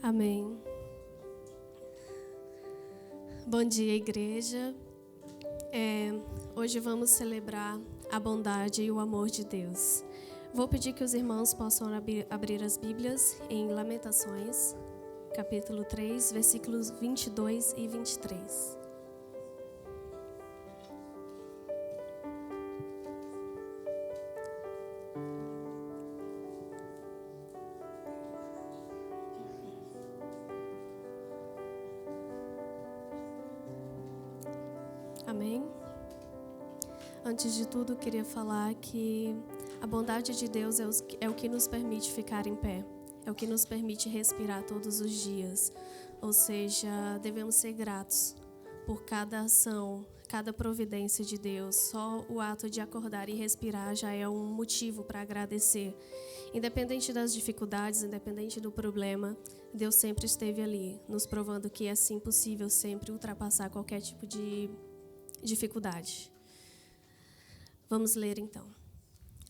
Amém. Bom dia, igreja. Hoje vamos celebrar a bondade e o amor de Deus. Vou pedir que os irmãos possam abrir as Bíblias em Lamentações, capítulo 3, versículos 22 e 23. Amém? Antes de tudo, queria falar que a bondade de Deus é o que nos permite ficar em pé, é o que nos permite respirar todos os dias. Ou seja, devemos ser gratos por cada ação, cada providência de Deus. Só o ato de acordar e respirar já é um motivo para agradecer. Independente das dificuldades, independente do problema, Deus sempre esteve ali, nos provando que é sim possível sempre ultrapassar qualquer tipo de dificuldade. Vamos ler então.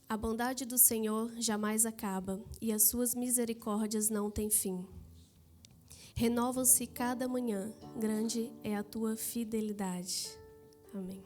A bondade do Senhor jamais acaba e as suas misericórdias não têm fim. Renovam-se cada manhã, grande é a tua fidelidade. Amém.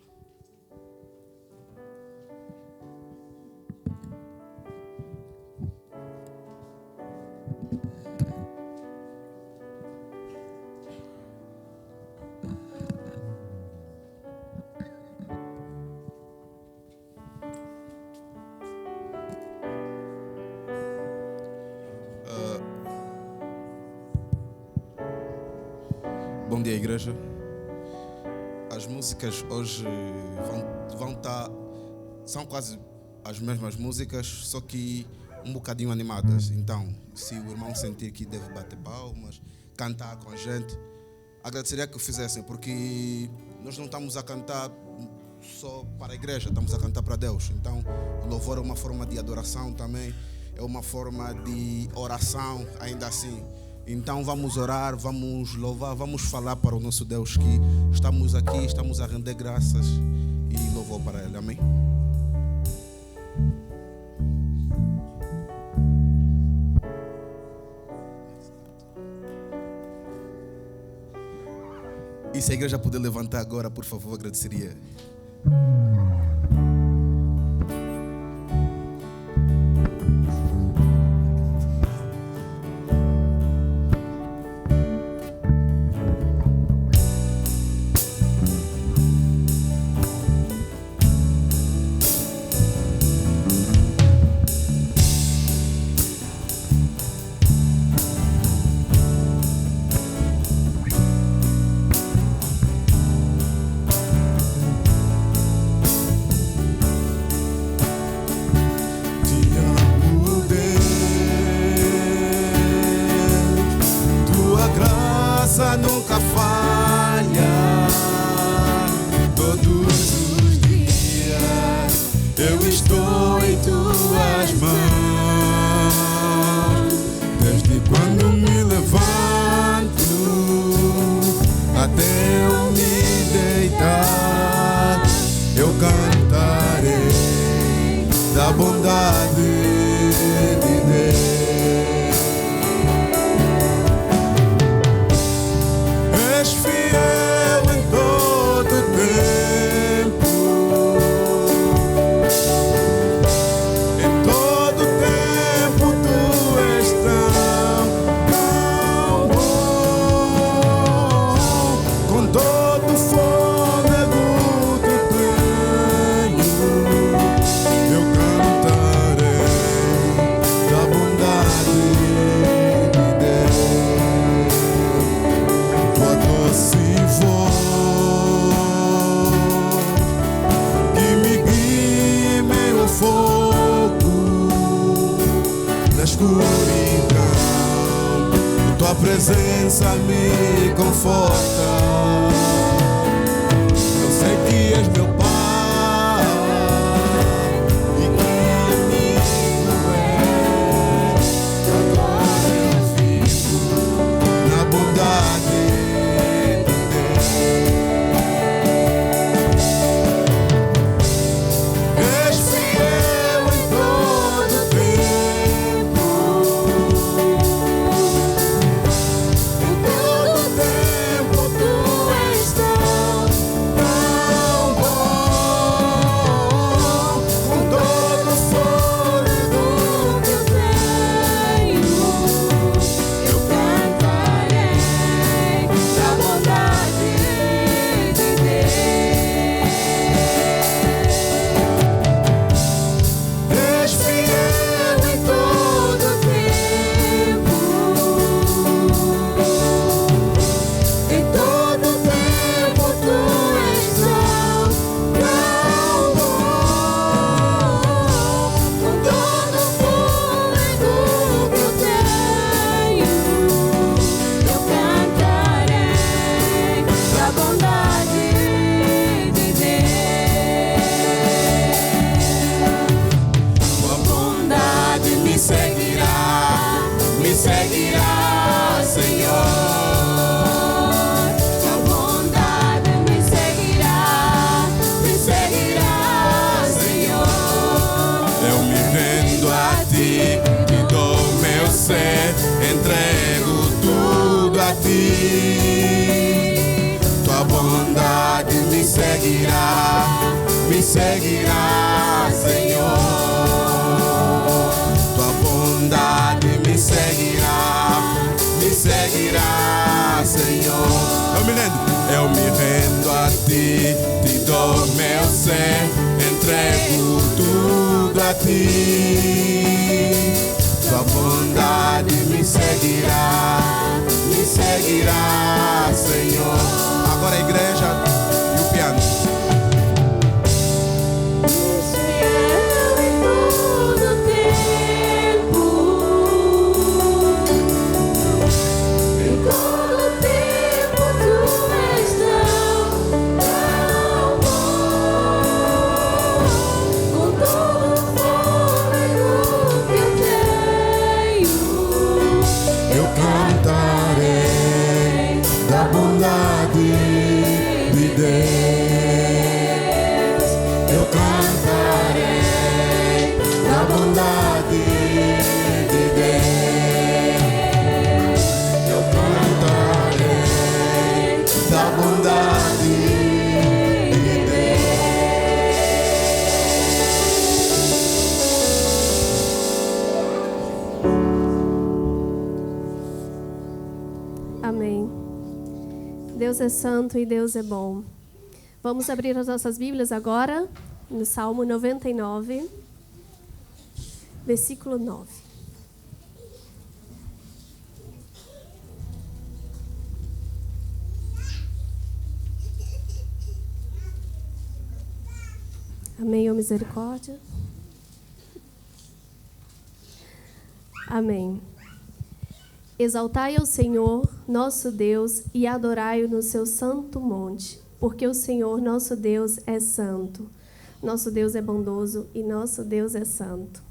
Bom dia, igreja. As músicas hoje vão estar... São quase as mesmas músicas, só que um bocadinho animadas. Então, se o irmão sentir que deve bater palmas, cantar com a gente, agradeceria que o fizessem, porque nós não estamos a cantar só para a igreja, estamos a cantar para Deus. Então, o louvor é uma forma de adoração também, é uma forma de oração, ainda assim. Então vamos orar, vamos louvar, vamos falar para o nosso Deus que estamos aqui, estamos a render graças e louvor para Ele. Amém? E se a igreja puder levantar agora, por favor, agradeceria. Nunca falha, todos os dias eu estou em tuas mãos. Desde quando me levanto até eu me deitar, eu cantarei da bondade de Deus. És fiel em todo tempo, em todo tempo tu és tão bom, com todo fôlego que tenho, eu cantarei da bondade de Deus. Doce voz que me guia em meio ao fogo, na escuridão, tua presença me conforta. Eu sei que és meu Pai e que amigo és. Agora eu vivo na bondade. És fiel em todo tempo, ti. Tua bondade me seguirá, Senhor. Tua bondade me seguirá, Senhor. Eu me rendo a ti, te dou meu ser, entrego tudo a ti. Tua bondade me seguirá, Senhor. Agora a igreja e o piano. Amém. Deus é santo e Deus é bom. Vamos abrir as nossas Bíblias agora no Salmo 99, versículo 9. Amém, ó misericórdia. Amém. Exaltai ao Senhor, nosso Deus, e adorai-o no seu santo monte, porque o Senhor, nosso Deus, é santo. Nosso Deus é bondoso e nosso Deus é santo.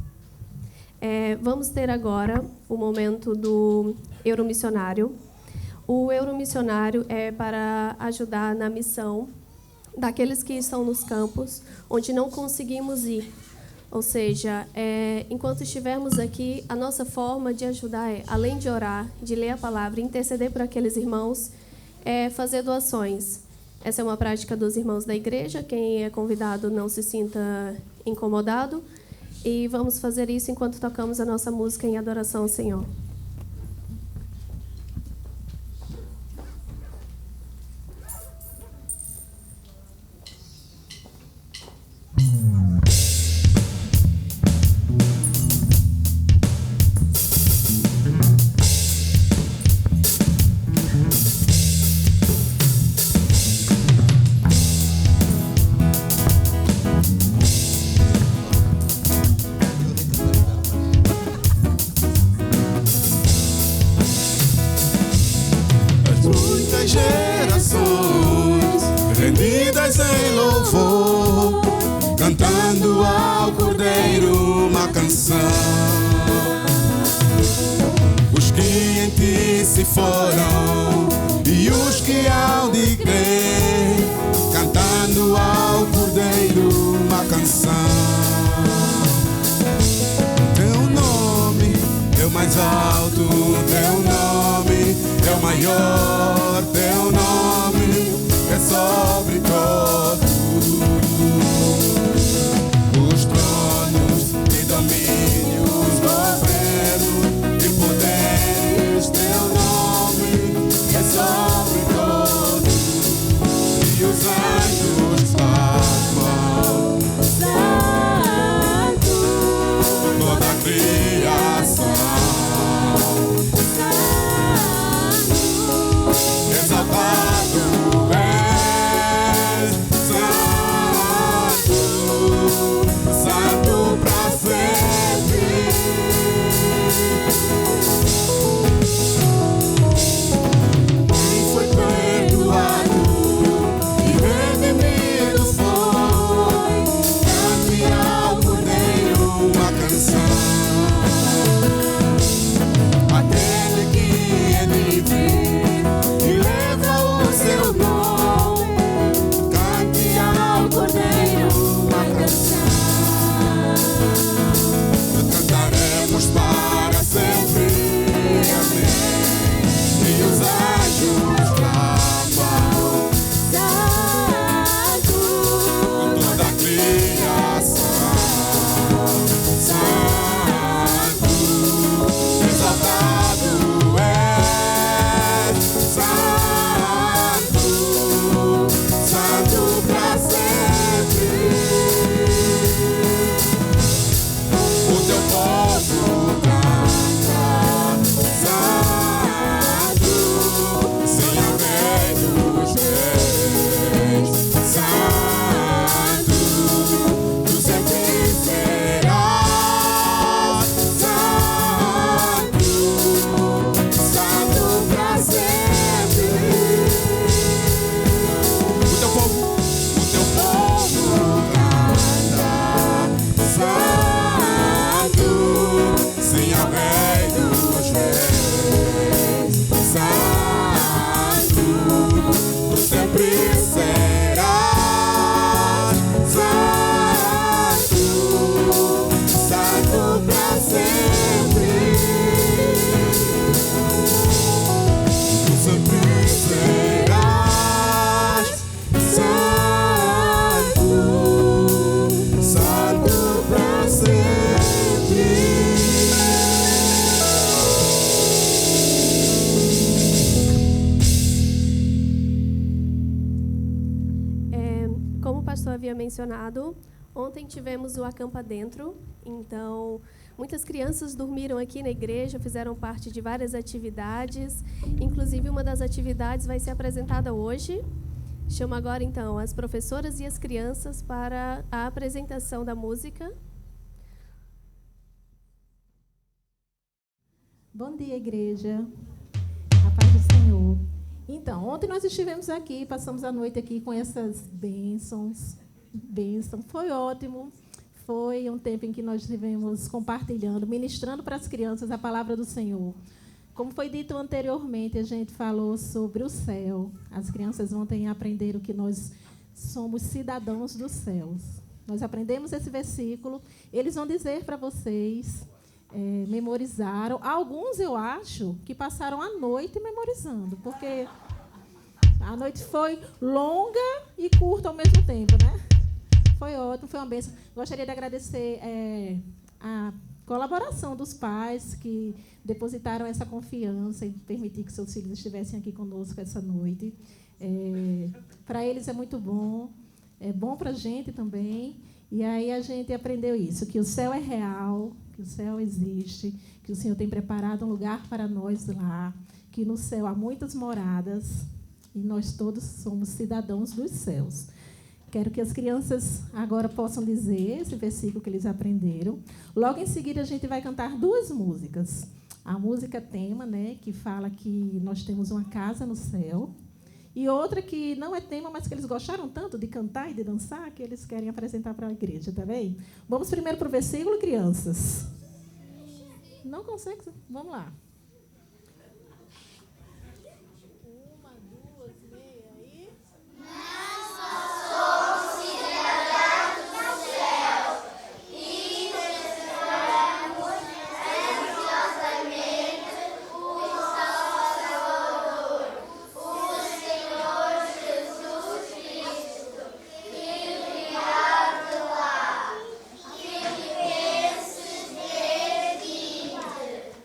Vamos ter agora o momento do Euromissionário. O Euromissionário é para ajudar na missão daqueles que estão nos campos, onde não conseguimos ir. Ou seja, enquanto estivermos aqui, a nossa forma de ajudar além de orar, de ler a palavra, interceder por aqueles irmãos, é fazer doações. Essa é uma prática dos irmãos da igreja. Quem é convidado não se sinta incomodado. E vamos fazer isso enquanto tocamos a nossa música em adoração ao Senhor. Rendidas em louvor, cantando ao Cordeiro uma canção. Os que em ti se foram e os que hão de crer, cantando ao Cordeiro uma canção. Teu nome é o mais alto, teu nome é o maior, teu nome é sobre todos os tronos e domínios, governos e poderes. Teu nome é sobre todos e os anjos clamam santo, toda a criação santo. Havia mencionado, ontem tivemos o Acampa Dentro, então muitas crianças dormiram aqui na igreja, fizeram parte de várias atividades, inclusive uma das atividades vai ser apresentada hoje. Chamo agora então as professoras e as crianças para a apresentação da música. Bom dia, igreja. A paz do Senhor. Então, ontem nós estivemos aqui, passamos a noite aqui com essas bênçãos. Foi ótimo. Foi um tempo em que nós estivemos compartilhando, ministrando para as crianças a palavra do Senhor. Como foi dito anteriormente, a gente falou sobre o céu. As crianças ontem aprenderam que nós somos cidadãos dos céus. Nós aprendemos esse versículo. Eles vão dizer para vocês, memorizaram. Alguns, eu acho, que passaram a noite memorizando, porque a noite foi longa e curta ao mesmo tempo, né? Foi ótimo, foi uma bênção. Gostaria de agradecer a colaboração dos pais que depositaram essa confiança em permitir que seus filhos estivessem aqui conosco essa noite. Para eles é muito bom, é bom para a gente também. E aí a gente aprendeu isso, que o céu é real, que o céu existe, que o Senhor tem preparado um lugar para nós lá, que no céu há muitas moradas e nós todos somos cidadãos dos céus. Quero que as crianças agora possam dizer esse versículo que eles aprenderam. Logo em seguida, a gente vai cantar duas músicas. A música tema, né, que fala que nós temos uma casa no céu. E outra que não é tema, mas que eles gostaram tanto de cantar e de dançar, que eles querem apresentar para a igreja, tá bem? Vamos primeiro para o versículo, crianças. Não consegue? Vamos lá.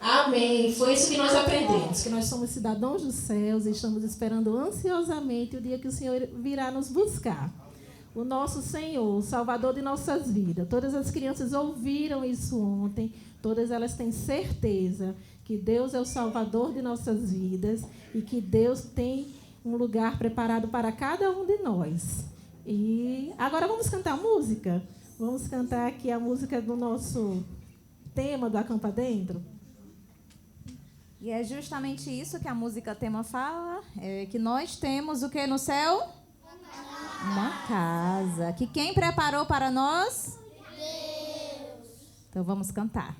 Amém. Foi isso que nós aprendemos, que nós somos cidadãos dos céus e estamos esperando ansiosamente o dia que o Senhor virá nos buscar. O nosso Senhor, o Salvador de nossas vidas. Todas as crianças ouviram isso ontem, todas elas têm certeza que Deus é o Salvador de nossas vidas e que Deus tem um lugar preparado para cada um de nós. E agora vamos cantar música? Vamos cantar aqui a música do nosso tema do Acampa Dentro. E é justamente isso que a música tema fala, que nós temos o que no céu? Uma casa. Que quem preparou para nós? Deus. Então vamos cantar.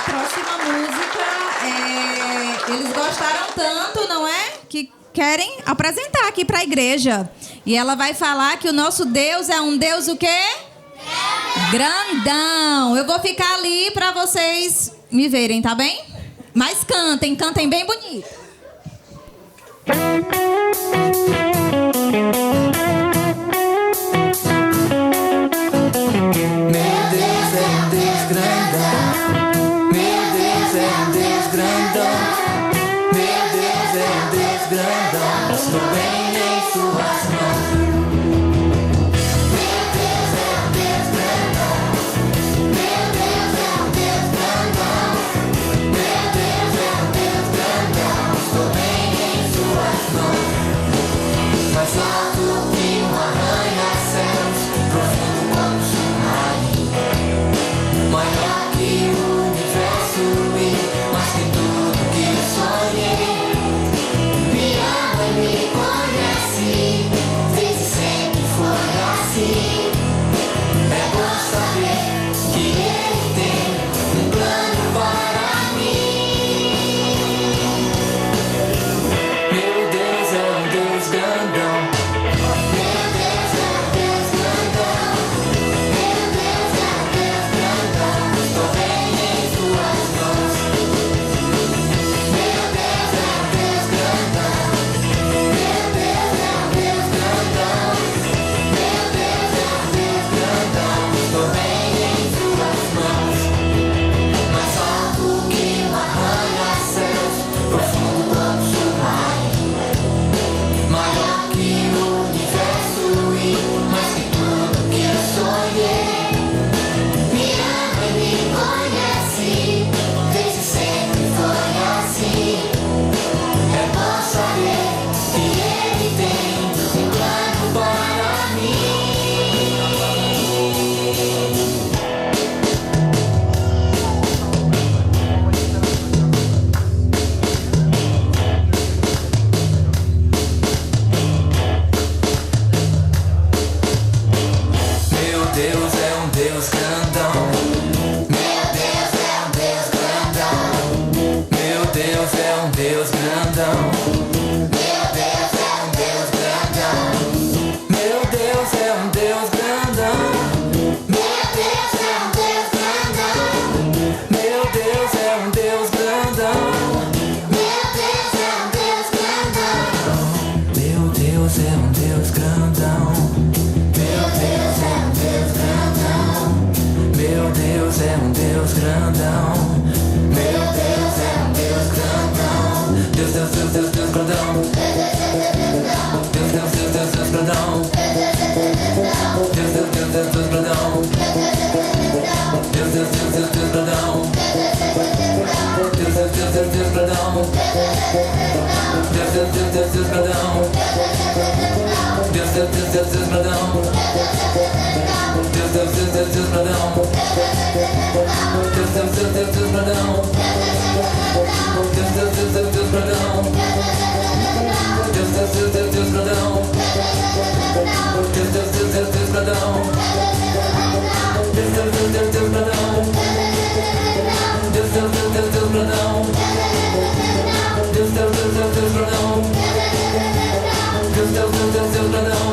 próxima música, eles gostaram tanto, não é? Que querem apresentar aqui para a igreja. E ela vai falar que o nosso Deus é um Deus o quê? Grandão. Eu vou ficar ali para vocês me verem, tá bem? Mas cantem bem bonito. Meu Deus é um Deus grandão. Meu Deus é um Deus grandão. Meu Deus é um Deus grandão. Estou bem em suas mãos. Meu Deus é um Deus grandão. Meu Deus é um Deus grandão. Meu Deus é um Deus grandão. Estou bem em suas mãos. Mais alto que um arranha-céus, profundo como submarino, maior que o universo e mais que tudo que sonhei. Me ama e me conhece, desde sempre foi assim. É bom saber que Ele tem um plano para mim. Meu Deus é um Deus grandão. Meu Deus é um Deus grandão. Meu Deus é um Deus grandão. Estou bem em suas mãos. Meu Deus é um Deus grandão. Meu Deus é um Deus grandão. Meu Deus é um Deus grandão. Estou bem em suas mãos. Mais alto que um arranha-céus, profundo como submarino, maior que o universo e mais que tudo que eu sonhei. Me ama e me conhece, desde sempre foi assim. É bom saber que Ele tem um plano para mim. Meu Deus é um Deus grandão. Meu Deus é um Deus grandão. Meu Deus é um Deus grandão. Meu Deus é um Deus grandão. Meu Deus é um Deus grandão. Meu Deus é um Deus grandão. Meu Deus é um Deus grandão. Meu Deus é um Deus grandão. Meu Deus é um Deus grandão. Meu Deus é um Deus grandão. Meu Deus é um Deus grandão. Meu Deus é um Deus grandão. Deus, Deus, Deus, Deus, Deus grandão. Deus, Deus, Deus, Deus, Deus grandão. Deus, Deus, Deus, Deus, Deus grandão. Deus, Deus, Deus, Deus, Deus grandão. Deus, Deus, Deus, Deus, Deus grandão. Deus, Deus, Deus, Deus, Deus grandão. Deus, Deus, Deus, Deus, Deus grandão. Deus, Deus, Deus, Deus, Deus grandão. Deus, Deus, Deus, Deus, Deus grandão. Deus, Deus, Deus, Deus, Deus grandão. Deus, Deus, Deus, Deus, Deus grandão. Deus, Deus, Deus, Deus, Deus grandão. Deus, Deus, Deus, Deus, Deus grandão. Deus, Deus, Deus, Deus, Deus grandão. Deus, Deus, Deus, Deus, Deus grandão. Deus, Deus, Deus, Deus, Deus grandão.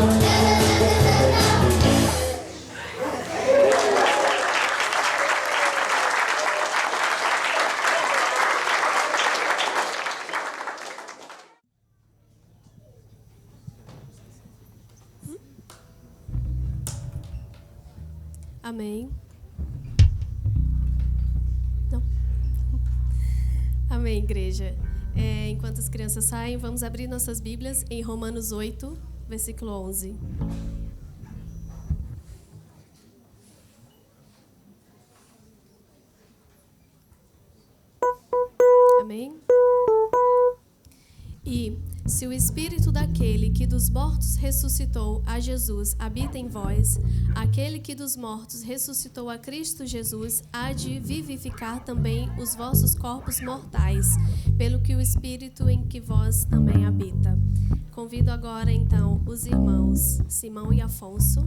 Amém. Não. Amém, igreja. Enquanto as crianças saem, vamos abrir nossas Bíblias em Romanos 8, versículo 11. Amém? E Se o Espírito daquele que dos mortos ressuscitou a Jesus habita em vós, aquele que dos mortos ressuscitou a Cristo Jesus há de vivificar também os vossos corpos mortais, pelo que o Espírito em que vós também habita. Convido agora, então, os irmãos Simão e Afonso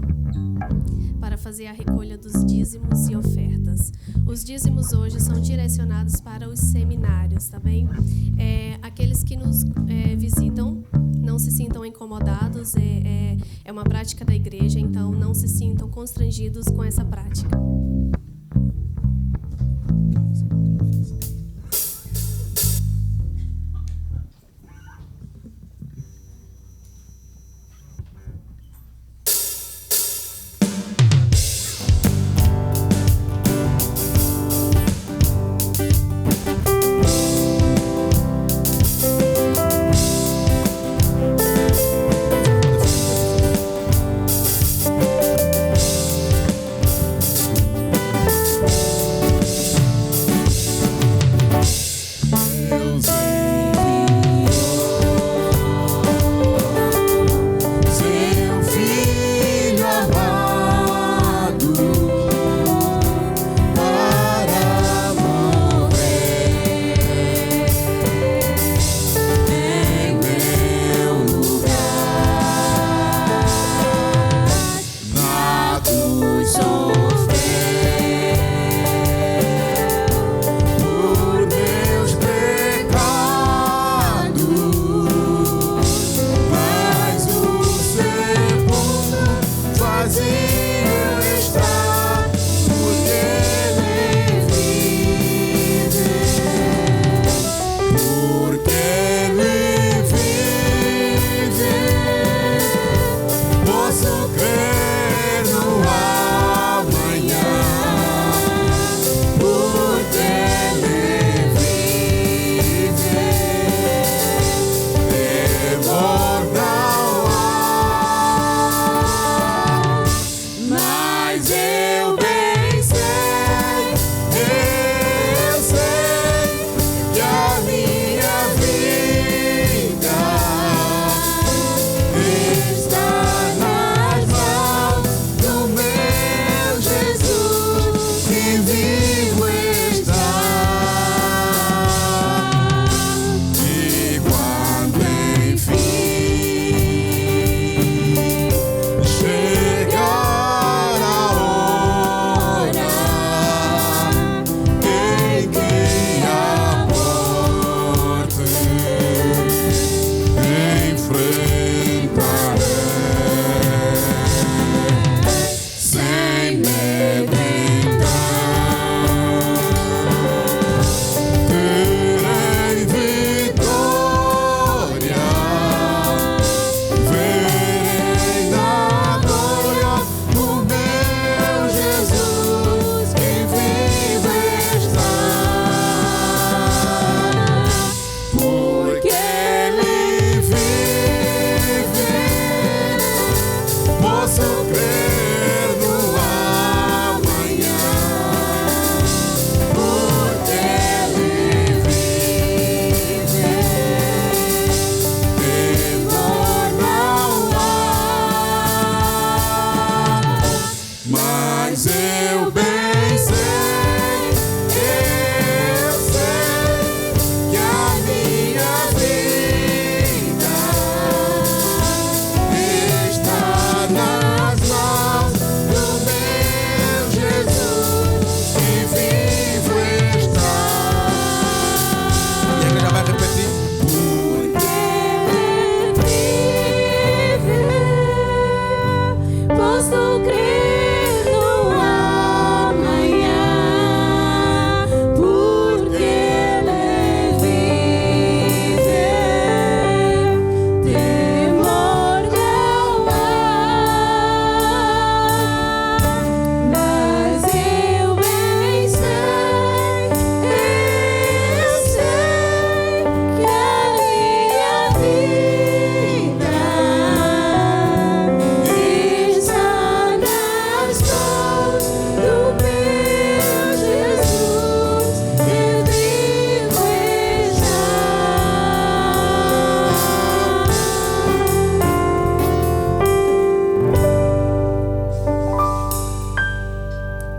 para fazer a recolha dos dízimos e ofertas. Os dízimos hoje são direcionados para os seminários, tá bem? Aqueles que nos visitam, não se sintam incomodados, é uma prática da igreja, então não se sintam constrangidos com essa prática.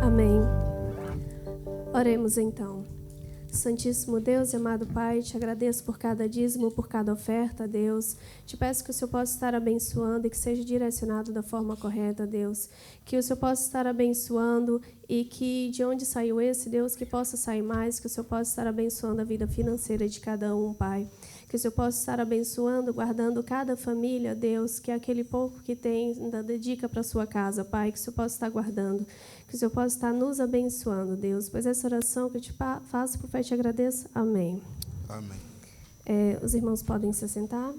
Amém. Oremos então. Santíssimo Deus e amado Pai, te agradeço por cada dízimo, por cada oferta, Deus. Te peço que o Senhor possa estar abençoando e que seja direcionado da forma correta, Deus. Que o Senhor possa estar abençoando e que de onde saiu esse, Deus, que possa sair mais, que o Senhor possa estar abençoando a vida financeira de cada um, Pai. Que o Senhor possa estar abençoando, guardando cada família, Deus, que aquele pouco que tem ainda dedica para a sua casa, Pai. Que o Senhor possa estar guardando. Que o Senhor possa estar nos abençoando, Deus. Pois essa oração que eu te faço, por fé, te agradeço. Amém. Amém. Os irmãos podem se assentar.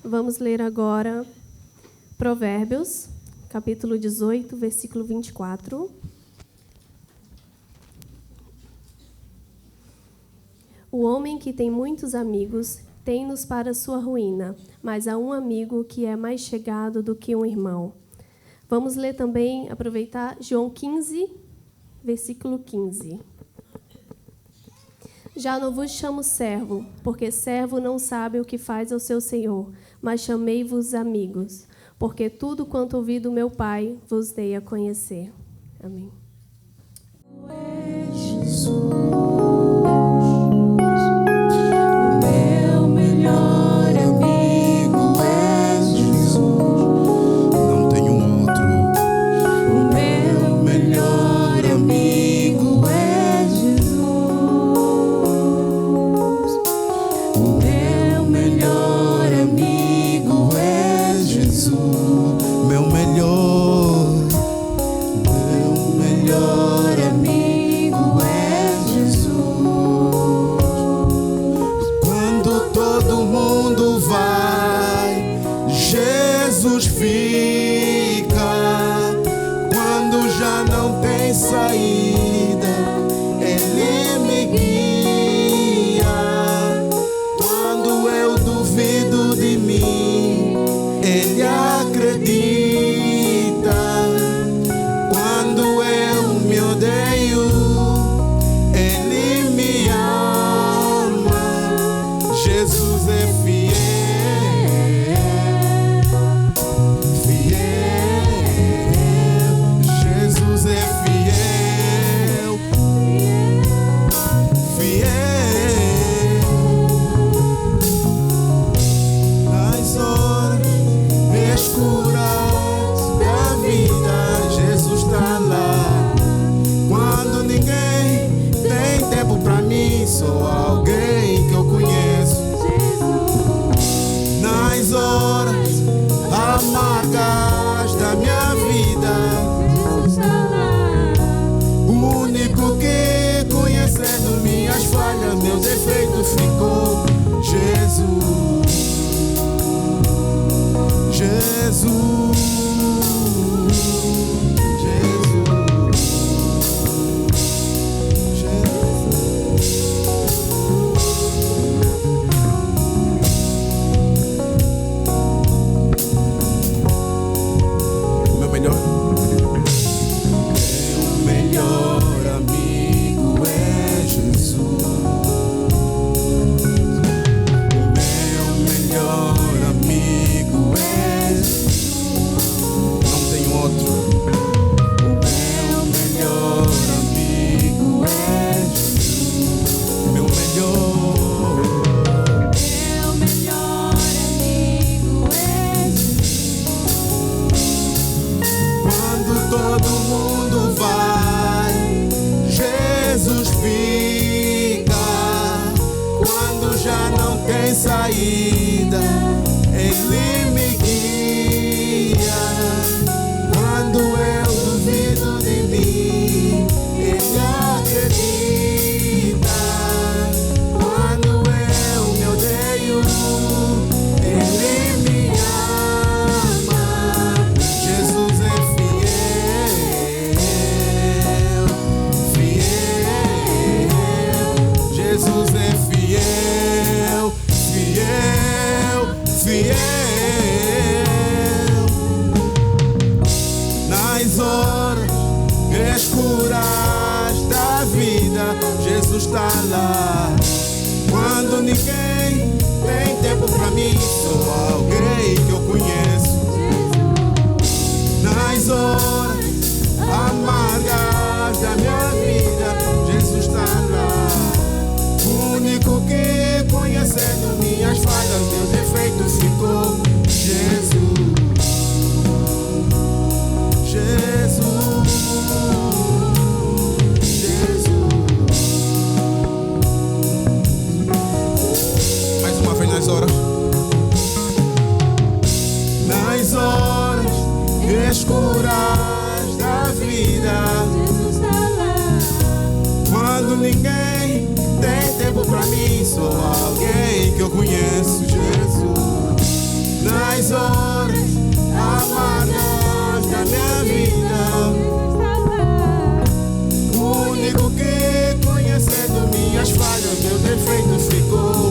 Vamos ler agora Provérbios, capítulo 18, versículo 24. O homem que tem muitos amigos tem-nos para sua ruína, mas há um amigo que é mais chegado do que um irmão. Vamos ler também, aproveitar, João 15, versículo 15. Já não vos chamo servo, porque servo não sabe o que faz ao seu senhor, mas chamei-vos amigos, porque tudo quanto ouvi do meu Pai vos dei a conhecer. Amém. escuras da vida. Jesus está lá. Quando ninguém tem tempo pra mim, sou alguém que eu conheço, Jesus. Nas horas amargas da minha vida, o único que conhecendo minhas falhas, meu defeito ficou.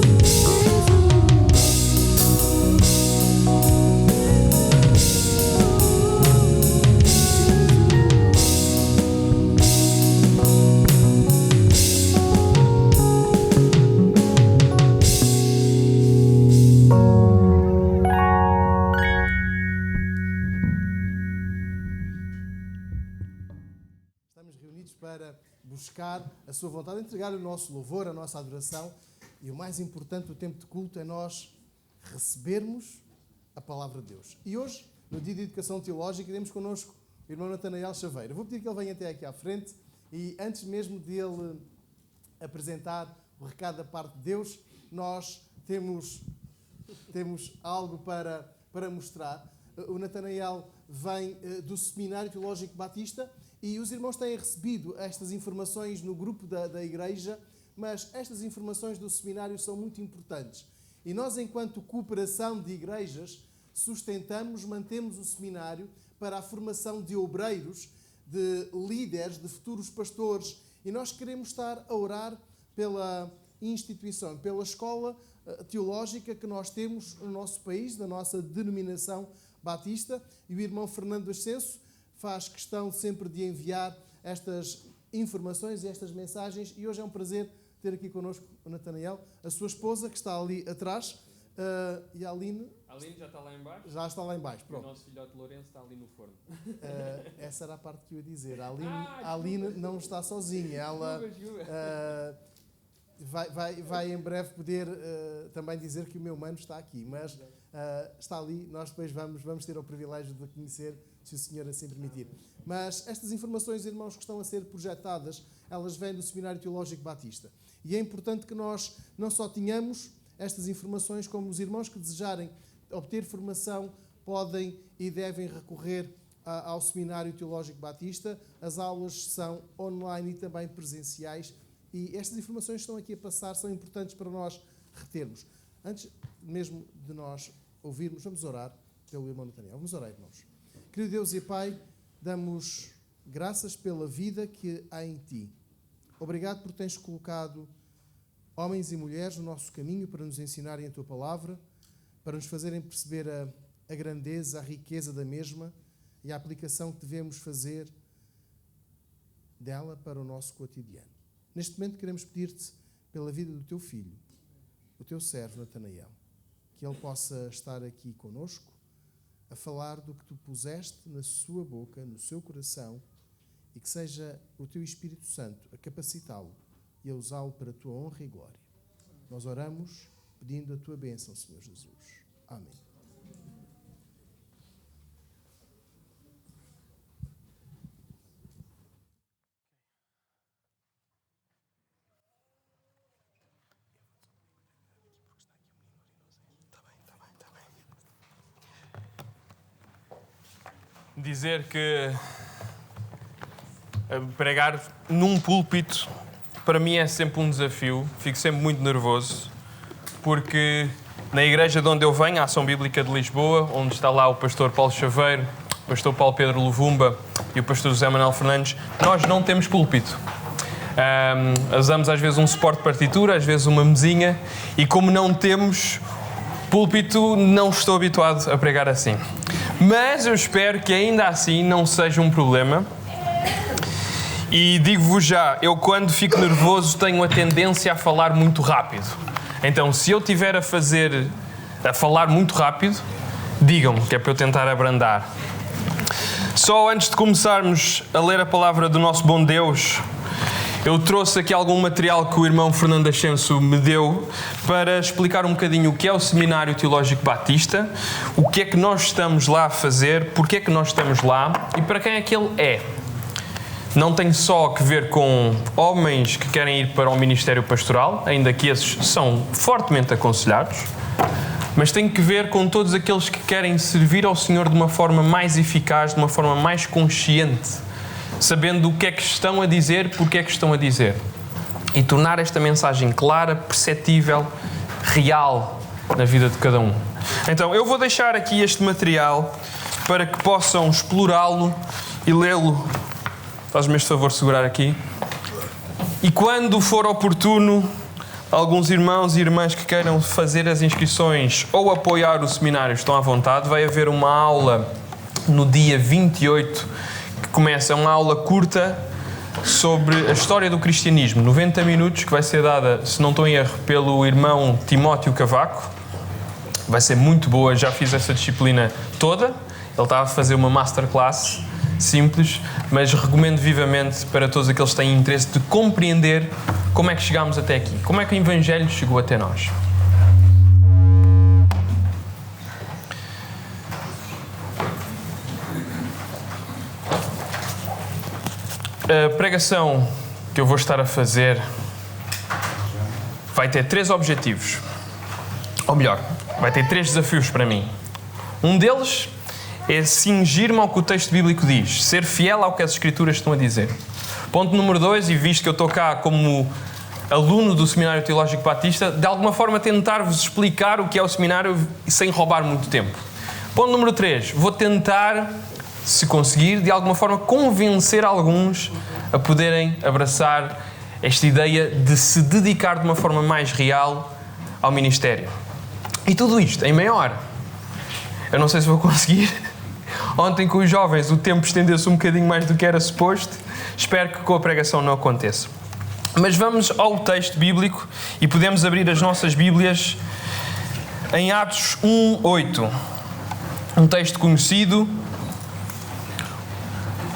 Para buscar a sua vontade, entregar o nosso louvor, a nossa adoração, e o mais importante do tempo de culto é nós recebermos a palavra de Deus. E hoje, no dia de Educação Teológica, temos connosco o irmão Natanael Chaveiro. Vou pedir que ele venha até aqui à frente e antes mesmo de ele apresentar o recado da parte de Deus, nós temos algo para mostrar. O Natanael vem do Seminário Teológico Batista e os irmãos têm recebido estas informações no grupo da igreja, mas estas informações do seminário são muito importantes. E nós, enquanto cooperação de igrejas, sustentamos, mantemos o seminário para a formação de obreiros, de líderes, de futuros pastores. E nós queremos estar a orar pela instituição, pela escola teológica que nós temos no nosso país, na nossa denominação batista. E o irmão Fernando Ascenso faz questão sempre de enviar estas informações e estas mensagens. E hoje é um prazer ter aqui connosco o Natanael, a sua esposa, que está ali atrás, e a Aline... A Aline já está lá em baixo. Já está lá em baixo, pronto. O nosso filhote Lourenço está ali no forno. Essa era a parte que eu ia dizer. A Aline não está sozinha. Ela vai em breve poder também dizer que o meu mano está aqui, mas está ali. Nós depois vamos ter o privilégio de conhecer, se o Senhor assim permitir. Mas estas informações, irmãos, que estão a ser projetadas, elas vêm do Seminário Teológico Batista. E é importante que nós não só tenhamos estas informações, como os irmãos que desejarem obter formação podem e devem recorrer ao Seminário Teológico Batista. As aulas são online e também presenciais. E estas informações que estão aqui a passar são importantes para nós retermos. Antes mesmo de nós ouvirmos, vamos orar pelo irmão Natanael. Vamos orar, irmãos. Querido Deus e Pai, damos graças pela vida que há em Ti. Obrigado por teres colocado homens e mulheres no nosso caminho para nos ensinarem a Tua Palavra, para nos fazerem perceber a grandeza, a riqueza da mesma e a aplicação que devemos fazer dela para o nosso cotidiano. Neste momento queremos pedir-te pela vida do Teu Filho, o Teu servo Natanael, que ele possa estar aqui conosco a falar do que Tu puseste na sua boca, no seu coração, e que seja o Teu Espírito Santo a capacitá-lo e a usá-lo para a Tua honra e glória. Nós oramos pedindo a Tua bênção, Senhor Jesus. Amém. Dizer que pregar num púlpito para mim é sempre um desafio, fico sempre muito nervoso, porque na igreja de onde eu venho, a Ação Bíblica de Lisboa, onde está lá o pastor Paulo Chaveiro, o pastor Paulo Pedro Luvumba e o pastor José Manuel Fernandes, nós não temos púlpito. Usamos às vezes um suporte de partitura, às vezes uma mesinha, e como não temos púlpito, não estou habituado a pregar assim. Mas eu espero que ainda assim não seja um problema. E digo-vos já, eu quando fico nervoso tenho a tendência a falar muito rápido. Então, se eu tiver a falar muito rápido, digam-me, que é para eu tentar abrandar. Só antes de começarmos a ler a palavra do nosso bom Deus, eu trouxe aqui algum material que o irmão Fernando Ascenso me deu para explicar um bocadinho o que é o Seminário Teológico Batista, o que é que nós estamos lá a fazer, porque é que nós estamos lá e para quem é que ele é. Não tem só a ver com homens que querem ir para o ministério pastoral, ainda que esses são fortemente aconselhados, mas tem que ver com todos aqueles que querem servir ao Senhor de uma forma mais eficaz, de uma forma mais consciente, sabendo o que é que estão a dizer, porque é que estão a dizer. E tornar esta mensagem clara, perceptível, real na vida de cada um. Então, eu vou deixar aqui este material para que possam explorá-lo e lê-lo. Faz-me este favor de segurar aqui. E quando for oportuno, alguns irmãos e irmãs que queiram fazer as inscrições ou apoiar o seminário estão à vontade. Vai haver uma aula no dia 28, que começa uma aula curta sobre a história do cristianismo, 90 minutos, que vai ser dada, se não estou em erro, pelo irmão Timóteo Cavaco. Vai ser muito boa, já fiz essa disciplina toda. Ele estava a fazer uma masterclass simples, mas recomendo vivamente para todos aqueles que têm interesse de compreender como é que chegámos até aqui, como é que o Evangelho chegou até nós. A pregação que eu vou estar a fazer vai ter 3 objetivos. Ou melhor, vai ter 3 desafios para mim. Um deles é cingir-me ao que o texto bíblico diz, ser fiel ao que as Escrituras estão a dizer. Ponto número 2, e visto que eu estou cá como aluno do Seminário Teológico Batista, de alguma forma tentar-vos explicar o que é o seminário sem roubar muito tempo. Ponto número 3, vou tentar, se conseguir, de alguma forma convencer alguns a poderem abraçar esta ideia de se dedicar de uma forma mais real ao ministério. E tudo isto em meia hora. Eu não sei se vou conseguir. Ontem com os jovens o tempo estendeu-se um bocadinho mais do que era suposto. Espero que com a pregação não aconteça. Mas vamos ao texto bíblico e podemos abrir as nossas Bíblias em Atos 1:8. Um texto conhecido,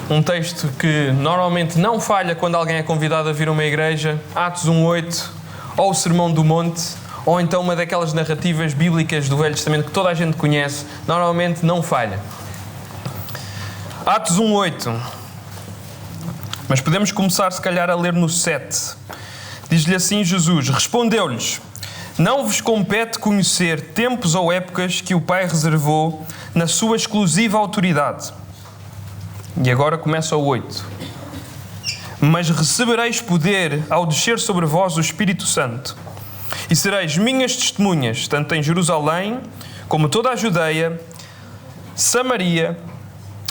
um texto que normalmente não falha quando alguém é convidado a vir a uma igreja. Atos 1:8, ou o Sermão do Monte, ou então uma daquelas narrativas bíblicas do Velho Testamento que toda a gente conhece, normalmente não falha. Atos 1:8. Mas podemos começar, se calhar, a ler no 7. Diz-lhe assim Jesus: respondeu-lhes: não vos compete conhecer tempos ou épocas que o Pai reservou na sua exclusiva autoridade. E agora começa o 8. Mas recebereis poder ao descer sobre vós o Espírito Santo, e sereis minhas testemunhas, tanto em Jerusalém, como toda a Judeia, Samaria,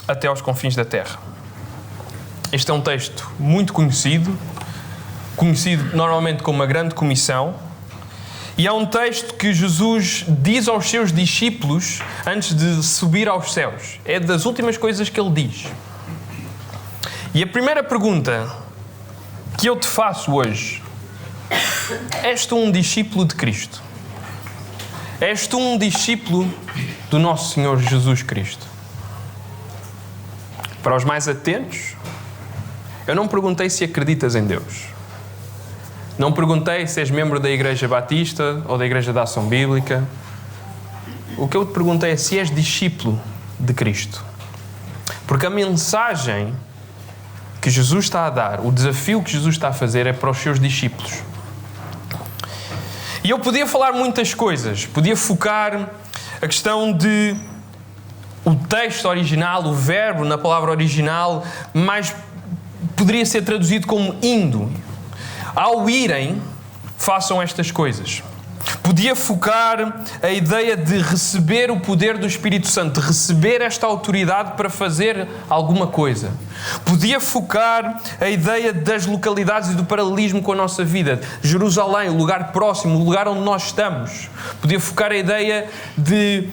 até aos confins da terra. Este é um texto muito conhecido normalmente como a Grande Comissão, e é um texto que Jesus diz aos seus discípulos antes de subir aos céus. É das últimas coisas que ele diz. E a primeira pergunta que eu te faço hoje: és tu um discípulo de Cristo? És tu um discípulo do nosso Senhor Jesus Cristo? Para os mais atentos, eu não perguntei se acreditas em Deus. Não perguntei se és membro da Igreja Batista ou da Igreja da Ação Bíblica. O que eu te perguntei é se és discípulo de Cristo. Porque a mensagem que Jesus está a dar, o desafio que Jesus está a fazer é para os seus discípulos. E eu podia falar muitas coisas. Podia focar a questão de o texto original, o verbo na palavra original, mas poderia ser traduzido como indo. Ao irem, façam estas coisas. Podia focar a ideia de receber o poder do Espírito Santo, de receber esta autoridade para fazer alguma coisa. Podia focar a ideia das localidades e do paralelismo com a nossa vida. Jerusalém, o lugar próximo, o lugar onde nós estamos. Podia focar a ideia de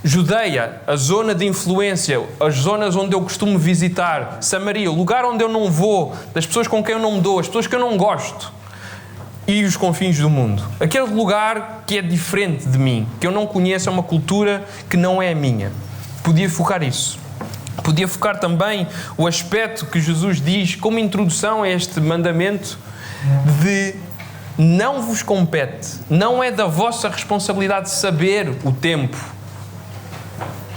Judeia, a zona de influência, as zonas onde eu costumo visitar. Samaria, o lugar onde eu não vou, das pessoas com quem eu não me dou, as pessoas que eu não gosto. E os confins do mundo. Aquele lugar que é diferente de mim, que eu não conheço, é uma cultura que não é a minha. Podia focar isso. Podia focar também o aspecto que Jesus diz como introdução a este mandamento de não vos compete, não é da vossa responsabilidade saber o tempo,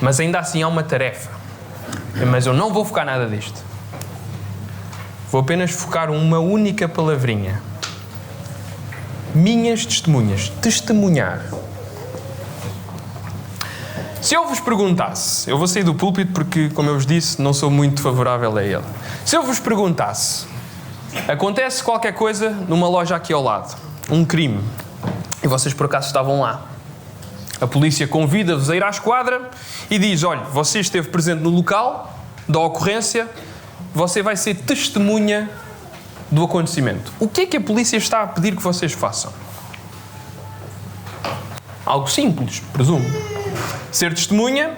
mas ainda assim há uma tarefa. Mas eu não vou focar nada disto. Vou apenas focar uma única palavrinha. Minhas testemunhas. Testemunhar. Se eu vos perguntasse, eu vou sair do púlpito porque, como eu vos disse, não sou muito favorável a ele. Se eu vos perguntasse, acontece qualquer coisa numa loja aqui ao lado, um crime, e vocês por acaso estavam lá. A polícia convida-vos a ir à esquadra e diz, olha, você esteve presente no local da ocorrência, você vai ser testemunha do acontecimento. O que é que a polícia está a pedir que vocês façam? Algo simples, presumo. Ser testemunha,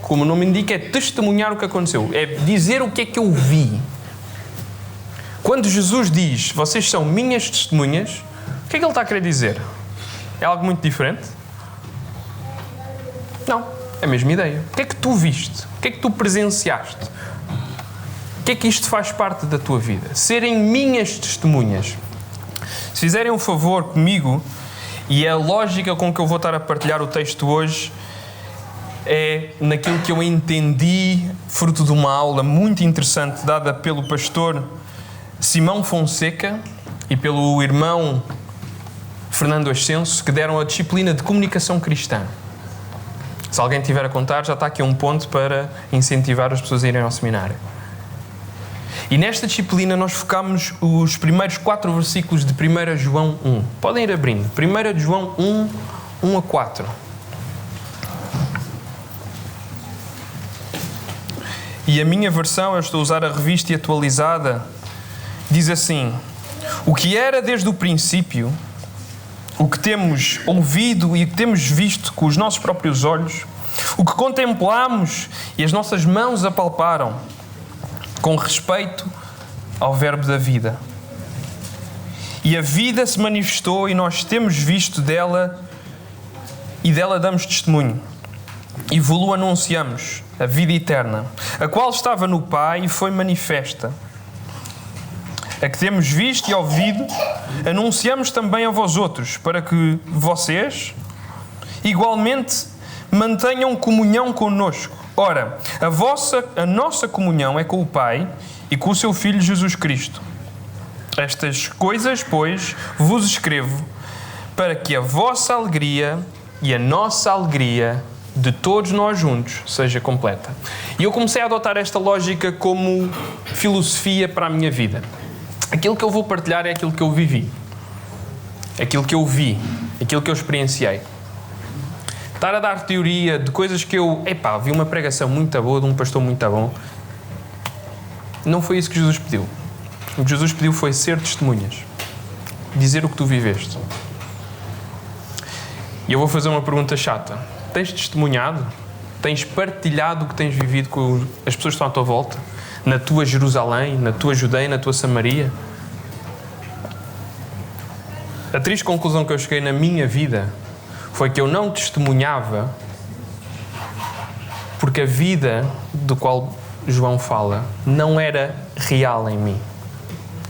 como o nome indica, é testemunhar o que aconteceu. É dizer o que é que eu vi. Quando Jesus diz, vocês são minhas testemunhas, o que é que ele está a querer dizer? É algo muito diferente? Não, é a mesma ideia. O que é que tu viste? O que é que tu presenciaste? O que é que isto faz parte da tua vida? Serem minhas testemunhas. Se fizerem um favor comigo, e a lógica com que eu vou estar a partilhar o texto hoje é naquilo que eu entendi, fruto de uma aula muito interessante dada pelo pastor Simão Fonseca e pelo irmão Fernando Ascenso, que deram a disciplina de comunicação cristã. Se alguém tiver a contar, já está aqui um ponto para incentivar as pessoas a irem ao seminário. E nesta disciplina nós focámos os primeiros 4 versículos de 1 João 1. Podem ir abrindo. 1 João 1, 1 a 4. E a minha versão, eu estou a usar a revista e atualizada, diz assim: o que era desde o princípio, o que temos ouvido e o que temos visto com os nossos próprios olhos, o que contemplamos e as nossas mãos apalparam, com respeito ao verbo da vida. E a vida se manifestou e nós temos visto dela e dela damos testemunho. E vos anunciamos a vida eterna, a qual estava no Pai e foi manifesta. A que temos visto e ouvido, anunciamos também a vós outros, para que vocês, igualmente, mantenham comunhão connosco. Ora, a nossa comunhão é com o Pai e com o seu Filho Jesus Cristo. Estas coisas, pois, vos escrevo, para que a vossa alegria e a nossa alegria de todos nós juntos seja completa. E eu comecei a adotar esta lógica como filosofia para a minha vida. Aquilo que eu vou partilhar é aquilo que eu vivi, aquilo que eu vi, aquilo que eu experienciei. Estar a dar teoria de coisas que eu... vi uma pregação muito boa de um pastor muito bom. Não foi isso que Jesus pediu. O que Jesus pediu foi ser testemunhas. Dizer o que tu viveste. E eu vou fazer uma pergunta chata. Tens testemunhado? Tens partilhado o que tens vivido com as pessoas que estão à tua volta? Na tua Jerusalém, na tua Judeia, na tua Samaria? A triste conclusão que eu cheguei na minha vida foi que eu não testemunhava porque a vida do qual João fala não era real em mim.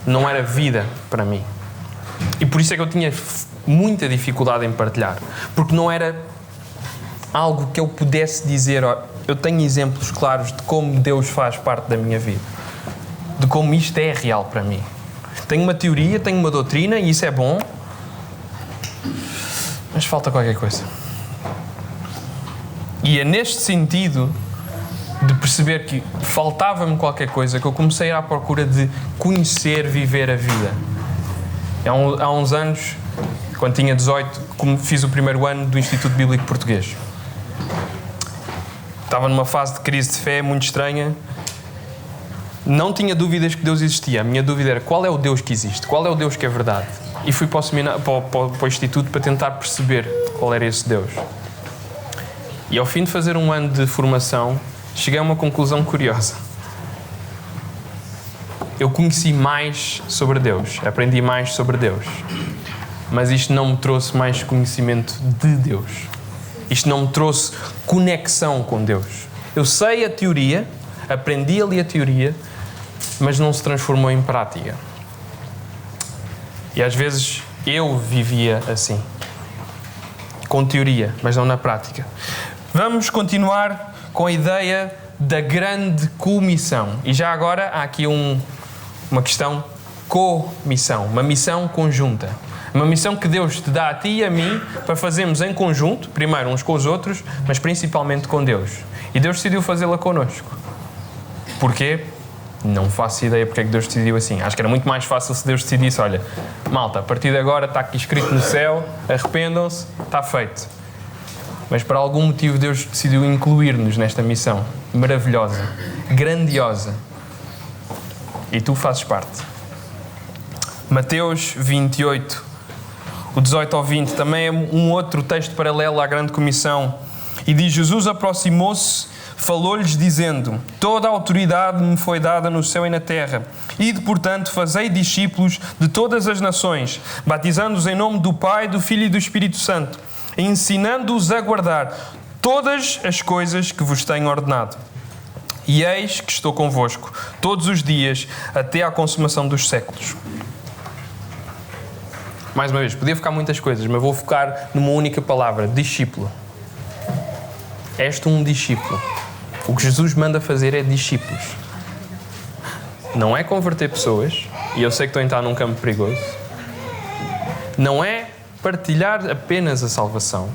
Não era vida para mim. E por isso é que eu tinha muita dificuldade em partilhar. Porque não era algo que eu pudesse dizer, eu tenho exemplos claros de como Deus faz parte da minha vida. De como isto é real para mim. Tenho uma teoria, tenho uma doutrina e isso é bom. Mas falta qualquer coisa. E é neste sentido de perceber que faltava-me qualquer coisa que eu comecei a ir à procura de conhecer, viver a vida. Há uns anos, quando tinha 18, fiz o primeiro ano do Instituto Bíblico Português. Estava numa fase de crise de fé muito estranha. Não tinha dúvidas que Deus existia. A minha dúvida era qual é o Deus que existe? Qual é o Deus que é verdade? E fui para o Instituto para tentar perceber qual era esse Deus. E ao fim de fazer um ano de formação, cheguei a uma conclusão curiosa. Eu conheci mais sobre Deus, aprendi mais sobre Deus. Mas isto não me trouxe mais conhecimento de Deus. Isto não me trouxe conexão com Deus. Eu sei a teoria, aprendi ali a teoria, mas não se transformou em prática. E às vezes eu vivia assim, com teoria, mas não na prática. Vamos continuar com a ideia da grande comissão. E já agora há aqui uma questão, comissão, uma missão conjunta. Uma missão que Deus te dá a ti e a mim para fazermos em conjunto, primeiro uns com os outros, mas principalmente com Deus. E Deus decidiu fazê-la connosco. Porquê? Não faço ideia porque é que Deus decidiu assim. Acho que era muito mais fácil se Deus decidisse, olha, malta, a partir de agora está aqui escrito no céu, arrependam-se, está feito. Mas por algum motivo Deus decidiu incluir-nos nesta missão maravilhosa, grandiosa. E tu fazes parte. Mateus 28, o 18 ao 20, também é um outro texto paralelo à grande comissão. E diz, Jesus aproximou-se, falou-lhes dizendo, toda a autoridade me foi dada no céu e na terra. Ide, portanto, fazei discípulos de todas as nações, batizando-os em nome do Pai, do Filho e do Espírito Santo, e ensinando-os a guardar todas as coisas que vos tenho ordenado. E eis que estou convosco todos os dias até à consumação dos séculos. Mais uma vez, podia ficar muitas coisas, mas vou focar numa única palavra, discípulo. És tu um discípulo. O que Jesus manda fazer é discípulos. Não é converter pessoas, e eu sei que estou a entrar num campo perigoso. Não é partilhar apenas a salvação.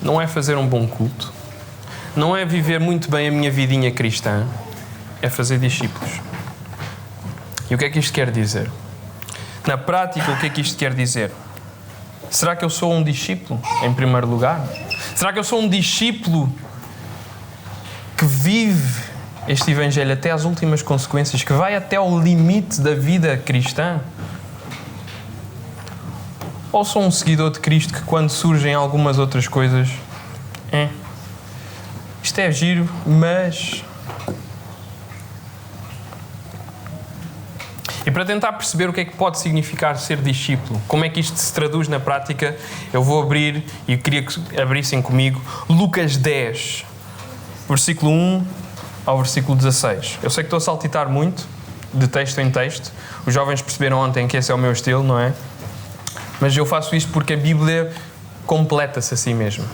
Não é fazer um bom culto. Não é viver muito bem a minha vidinha cristã. É fazer discípulos. E o que é que isto quer dizer? Na prática, o que é que isto quer dizer? Será que eu sou um discípulo, em primeiro lugar? Será que eu sou um discípulo que vive este Evangelho até às últimas consequências, que vai até ao limite da vida cristã? Ou sou um seguidor de Cristo que, quando surgem algumas outras coisas, isto é giro, mas... E para tentar perceber o que é que pode significar ser discípulo, como é que isto se traduz na prática, eu vou abrir, e eu queria que abrissem comigo, Lucas 10, versículo 1 ao versículo 16. Eu sei que estou a saltitar muito, de texto em texto. Os jovens perceberam ontem que esse é o meu estilo, não é? Mas eu faço isto porque a Bíblia completa-se a si mesma.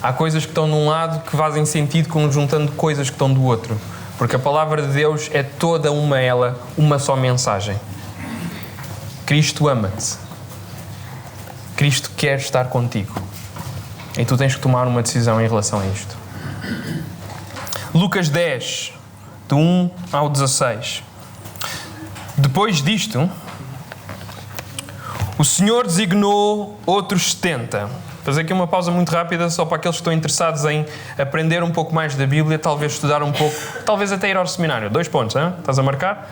Há coisas que estão de um lado que fazem sentido conjuntando coisas que estão do outro. Porque a palavra de Deus é toda uma só mensagem. Cristo ama-te. Cristo quer estar contigo. E tu tens que tomar uma decisão em relação a isto. Lucas 10, de 1 ao 16. Depois disto, o Senhor designou outros 70. Fazer aqui uma pausa muito rápida, só para aqueles que estão interessados em aprender um pouco mais da Bíblia, talvez estudar um pouco, talvez até ir ao seminário. 2 pontos, hein? Estás a marcar?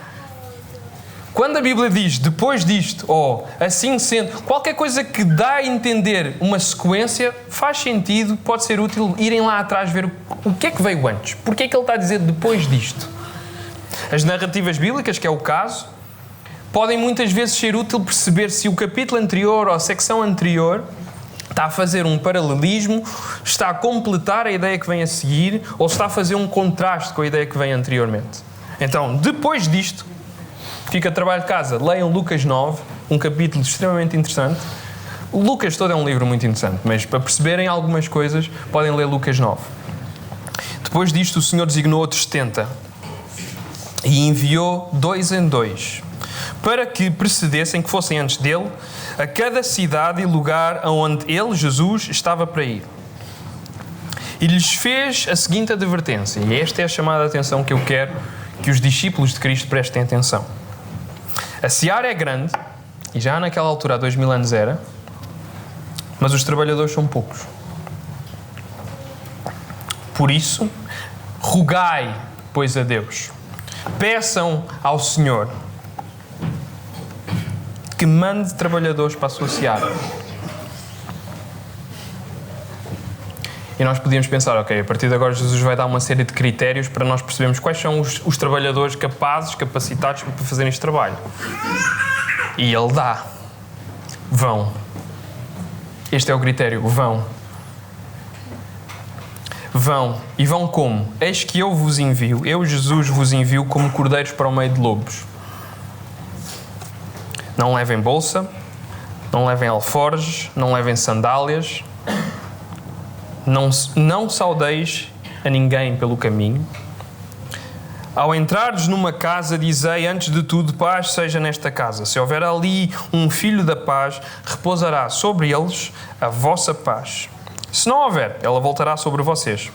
Quando a Bíblia diz, depois disto, ou assim sendo, qualquer coisa que dá a entender uma sequência, faz sentido, pode ser útil irem lá atrás ver o que é que veio antes. Porquê é que ele está a dizer depois disto? As narrativas bíblicas, que é o caso, podem muitas vezes ser útil perceber se o capítulo anterior ou a secção anterior está a fazer um paralelismo, está a completar a ideia que vem a seguir, ou está a fazer um contraste com a ideia que vem anteriormente. Então, depois disto, fica a trabalho de casa, leiam Lucas 9, um capítulo extremamente interessante. O Lucas todo é um livro muito interessante, mas para perceberem algumas coisas, podem ler Lucas 9. Depois disto, o Senhor designou outros 70 e enviou 2 em 2, para que precedessem, que fossem antes dele, a cada cidade e lugar aonde ele, Jesus, estava para ir. E lhes fez a seguinte advertência, e esta é a chamada de atenção que eu quero que os discípulos de Cristo prestem atenção. A seara é grande, e já naquela altura, há 2000 anos era, mas os trabalhadores são poucos. Por isso, rogai, pois, a Deus, peçam ao Senhor que mande trabalhadores para a sua seara. E nós podíamos pensar, ok, a partir de agora Jesus vai dar uma série de critérios para nós percebermos quais são os trabalhadores capazes, capacitados para fazerem este trabalho. E Ele dá. Vão. Este é o critério. Vão. Vão. E vão como? Eis que eu vos envio, eu, Jesus, vos envio como cordeiros para o meio de lobos. Não levem bolsa, não levem alforjes, não levem sandálias, não saudeis a ninguém pelo caminho. Ao entrares numa casa, dizei antes de tudo, paz seja nesta casa. Se houver ali um filho da paz, repousará sobre eles a vossa paz. Se não houver, ela voltará sobre vocês.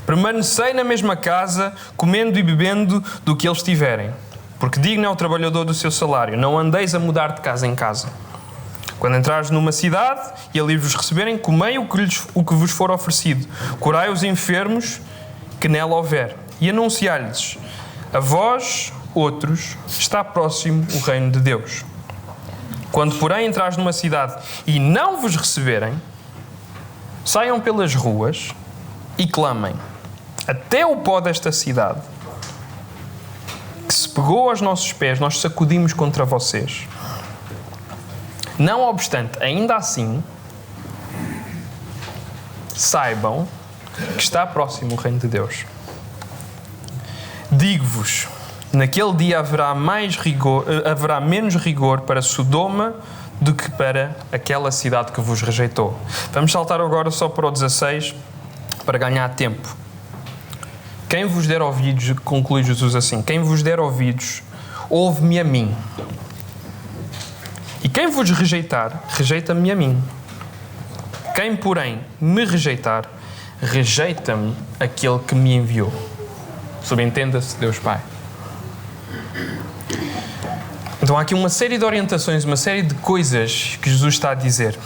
Permanecei na mesma casa, comendo e bebendo do que eles tiverem, porque digno é o trabalhador do seu salário. Não andeis a mudar de casa em casa. Quando entrares numa cidade e ali vos receberem, comei o que vos for oferecido. Curai os enfermos que nela houver. E anunciai-lhes: a vós, outros, está próximo o reino de Deus. Quando, porém, entrares numa cidade e não vos receberem, saiam pelas ruas e clamem: até o pó desta cidade, que se pegou aos nossos pés, nós sacudimos contra vocês. Não obstante, ainda assim, saibam que está próximo o reino de Deus. Digo-vos, naquele dia haverá menos rigor para Sodoma do que para aquela cidade que vos rejeitou. Vamos saltar agora só para o 16, para ganhar tempo. Quem vos der ouvidos, conclui Jesus assim, quem vos der ouvidos, ouve-me a mim. E quem vos rejeitar, rejeita-me a mim. Quem, porém, me rejeitar, rejeita-me aquele que me enviou. Subentenda-se Deus Pai. Então há aqui uma série de orientações, uma série de coisas que Jesus está a dizer.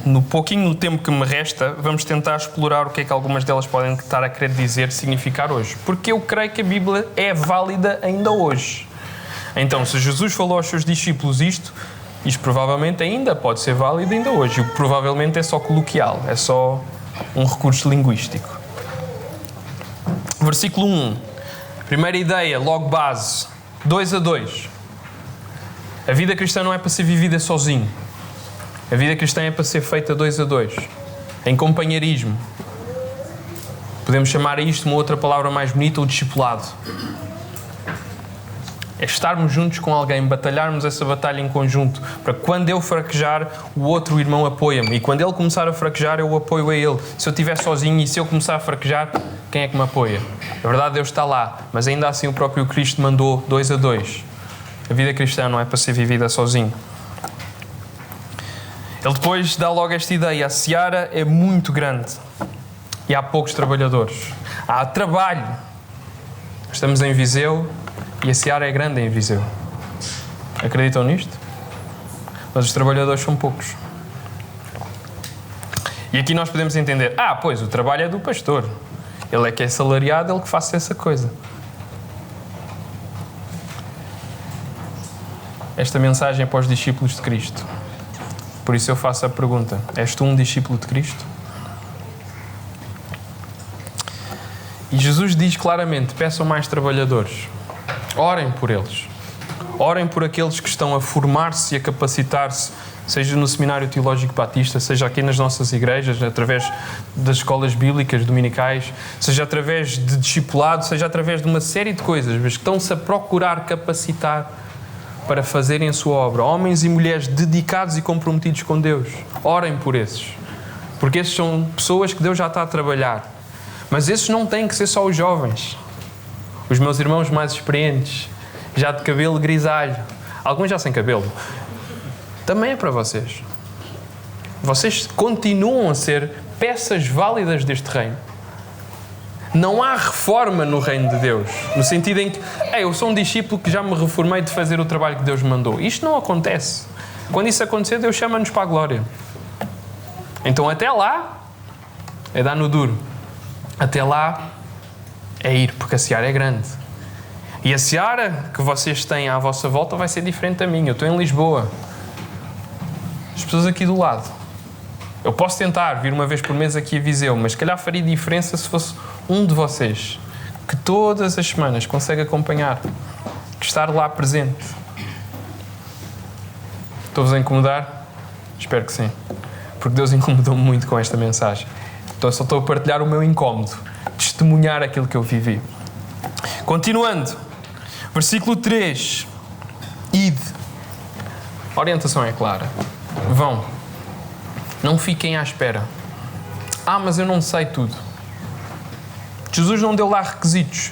No pouquinho tempo que me resta, vamos tentar explorar o que é que algumas delas podem estar a querer dizer, significar hoje. Porque eu creio que a Bíblia é válida ainda hoje. Então, se Jesus falou aos seus discípulos isto provavelmente ainda pode ser válido ainda hoje. O provavelmente é só coloquial, é só um recurso linguístico. Versículo 1. Primeira ideia, logo base. 2-2. A vida cristã não é para ser vivida sozinho. A vida cristã é para ser feita 2-2. Em companheirismo. Podemos chamar a isto uma outra palavra mais bonita, o discipulado. É estarmos juntos com alguém, batalharmos essa batalha em conjunto, para que quando eu fraquejar, o outro irmão apoia-me. E quando ele começar a fraquejar, eu apoio a ele. Se eu estiver sozinho e se eu começar a fraquejar, quem é que me apoia? A verdade, Deus está lá, mas ainda assim o próprio Cristo mandou 2-2. A vida cristã não é para ser vivida sozinho. Ele depois dá logo esta ideia. A seara é muito grande e há poucos trabalhadores. Há trabalho. Estamos em Viseu e a seara é grande em Viseu. Acreditam nisto? Mas os trabalhadores são poucos. E aqui nós podemos entender, pois o trabalho é do pastor. Ele é que é salariado, ele que faz essa coisa. Esta mensagem é para os discípulos de Cristo. Por isso eu faço a pergunta, és tu um discípulo de Cristo? E Jesus diz claramente, peçam mais trabalhadores. Orem por eles. Orem por aqueles que estão a formar-se e a capacitar-se, seja no Seminário Teológico Batista, seja aqui nas nossas igrejas, através das escolas bíblicas dominicais, seja através de discipulado, seja através de uma série de coisas, mas que estão-se a procurar capacitar para fazerem a sua obra. Homens e mulheres dedicados e comprometidos com Deus. Orem por esses. Porque esses são pessoas que Deus já está a trabalhar. Mas esses não têm que ser só os jovens. Os meus irmãos mais experientes, já de cabelo grisalho, alguns já sem cabelo, também é para vocês. Vocês continuam a ser peças válidas deste reino. Não há reforma no reino de Deus, no sentido em que eu sou um discípulo que já me reformei de fazer o trabalho que Deus me mandou. Isto não acontece. Quando isso acontecer, Deus chama-nos para a glória. Então até lá é dar no duro. Até lá é ir, porque a seara é grande. E a seara que vocês têm à vossa volta vai ser diferente da minha. Eu estou em Lisboa. As pessoas aqui do lado. Eu posso tentar vir uma vez por mês aqui a Viseu, mas se calhar faria diferença se fosse um de vocês que todas as semanas consegue acompanhar, que estar lá presente. Estou-vos a incomodar? Espero que sim. Porque Deus incomodou-me muito com esta mensagem. Então só estou a partilhar o meu incómodo, testemunhar aquilo que eu vivi. Continuando, versículo 3. Ide. A orientação é clara. Vão. Não fiquem à espera. Mas eu não sei tudo. Jesus não deu lá requisitos.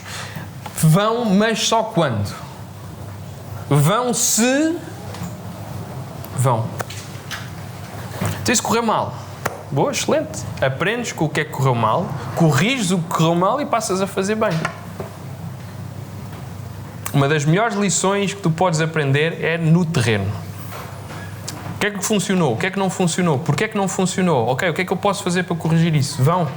Vão, mas só quando? Vão se... Vão. Então, se correr mal. Boa, excelente. Aprendes com o que é que correu mal, corriges o que correu mal e passas a fazer bem. Uma das melhores lições que tu podes aprender é no terreno. O que é que funcionou? O que é que não funcionou? Porquê é que não funcionou? Ok, o que é que eu posso fazer para corrigir isso? Vão.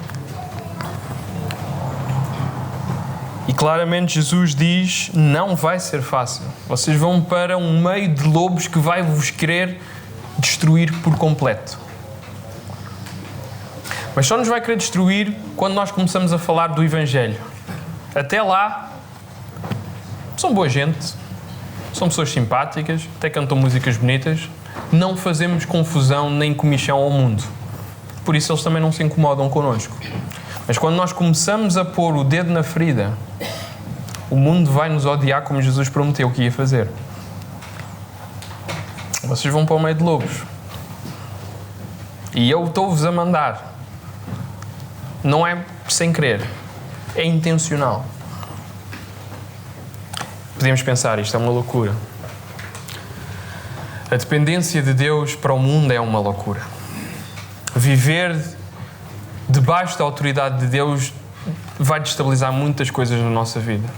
E claramente Jesus diz, não vai ser fácil. Vocês vão para um meio de lobos que vai vos querer destruir por completo. Mas só nos vai querer destruir quando nós começamos a falar do Evangelho. Até lá, são boa gente, são pessoas simpáticas, até cantam músicas bonitas, não fazemos confusão nem comichão ao mundo. Por isso eles também não se incomodam connosco. Mas quando nós começamos a pôr o dedo na ferida, o mundo vai nos odiar como Jesus prometeu que ia fazer. Vocês vão para o meio de lobos. E eu estou-vos a mandar. Não é sem querer. É intencional. Podemos pensar, isto é uma loucura. A dependência de Deus para o mundo é uma loucura. Viver debaixo da autoridade de Deus vai destabilizar muitas coisas na nossa vida.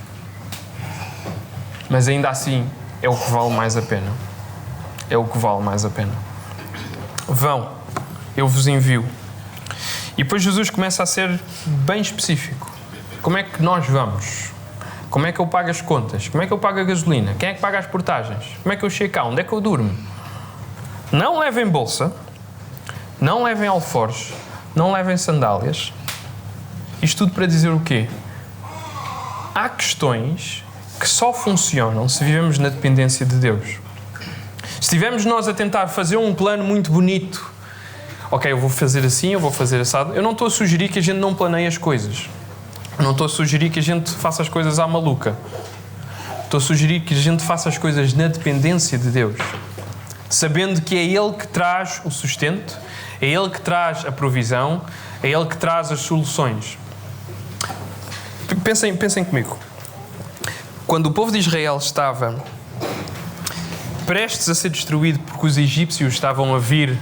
Mas ainda assim, é o que vale mais a pena. É o que vale mais a pena. Vão, eu vos envio. E depois Jesus começa a ser bem específico. Como é que nós vamos? Como é que eu pago as contas? Como é que eu pago a gasolina? Quem é que paga as portagens? Como é que eu chego cá? Onde é que eu durmo? Não levem bolsa, não levem alforjes, não levem sandálias. Isto tudo para dizer o quê? Há questões que só funcionam se vivemos na dependência de Deus. Se estivermos nós a tentar fazer um plano muito bonito, ok, eu vou fazer assim, eu vou fazer assado, eu não estou a sugerir que a gente não planeie as coisas. Não estou a sugerir que a gente faça as coisas à maluca. Estou a sugerir que a gente faça as coisas na dependência de Deus. Sabendo que é Ele que traz o sustento, é Ele que traz a provisão, é Ele que traz as soluções. Pensem comigo. Quando o povo de Israel estava prestes a ser destruído porque os egípcios estavam a vir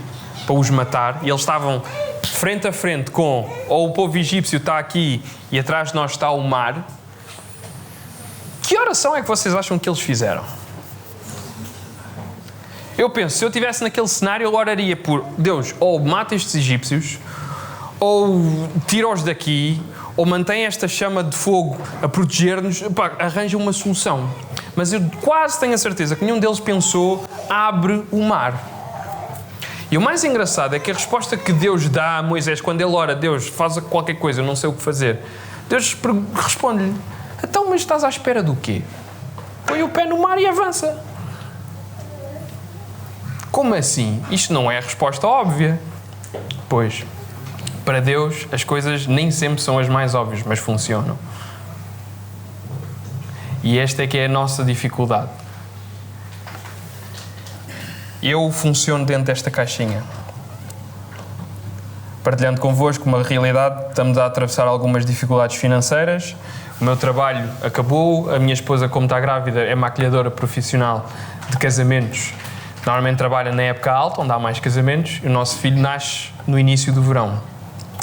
para os matar, e eles estavam frente a frente com, ou o povo egípcio está aqui e atrás de nós está o mar, que oração é que vocês acham que eles fizeram? Eu penso, se eu estivesse naquele cenário, eu oraria por Deus, ou mata estes egípcios, ou tira-os daqui, ou mantém esta chama de fogo a proteger-nos, arranja uma solução. Mas eu quase tenho a certeza que nenhum deles pensou, abre o mar. E o mais engraçado é que a resposta que Deus dá a Moisés, quando ele ora, Deus, faz qualquer coisa, eu não sei o que fazer, Deus responde-lhe, então, mas estás à espera do quê? Põe o pé no mar e avança. Como assim? Isto não é a resposta óbvia. Pois, para Deus, as coisas nem sempre são as mais óbvias, mas funcionam. E esta é que é a nossa dificuldade. Eu funciono dentro desta caixinha. Partilhando convosco uma realidade, estamos a atravessar algumas dificuldades financeiras. O meu trabalho acabou, a minha esposa, como está grávida, é maquilhadora profissional de casamentos. Normalmente trabalha na época alta, onde há mais casamentos, e o nosso filho nasce no início do verão.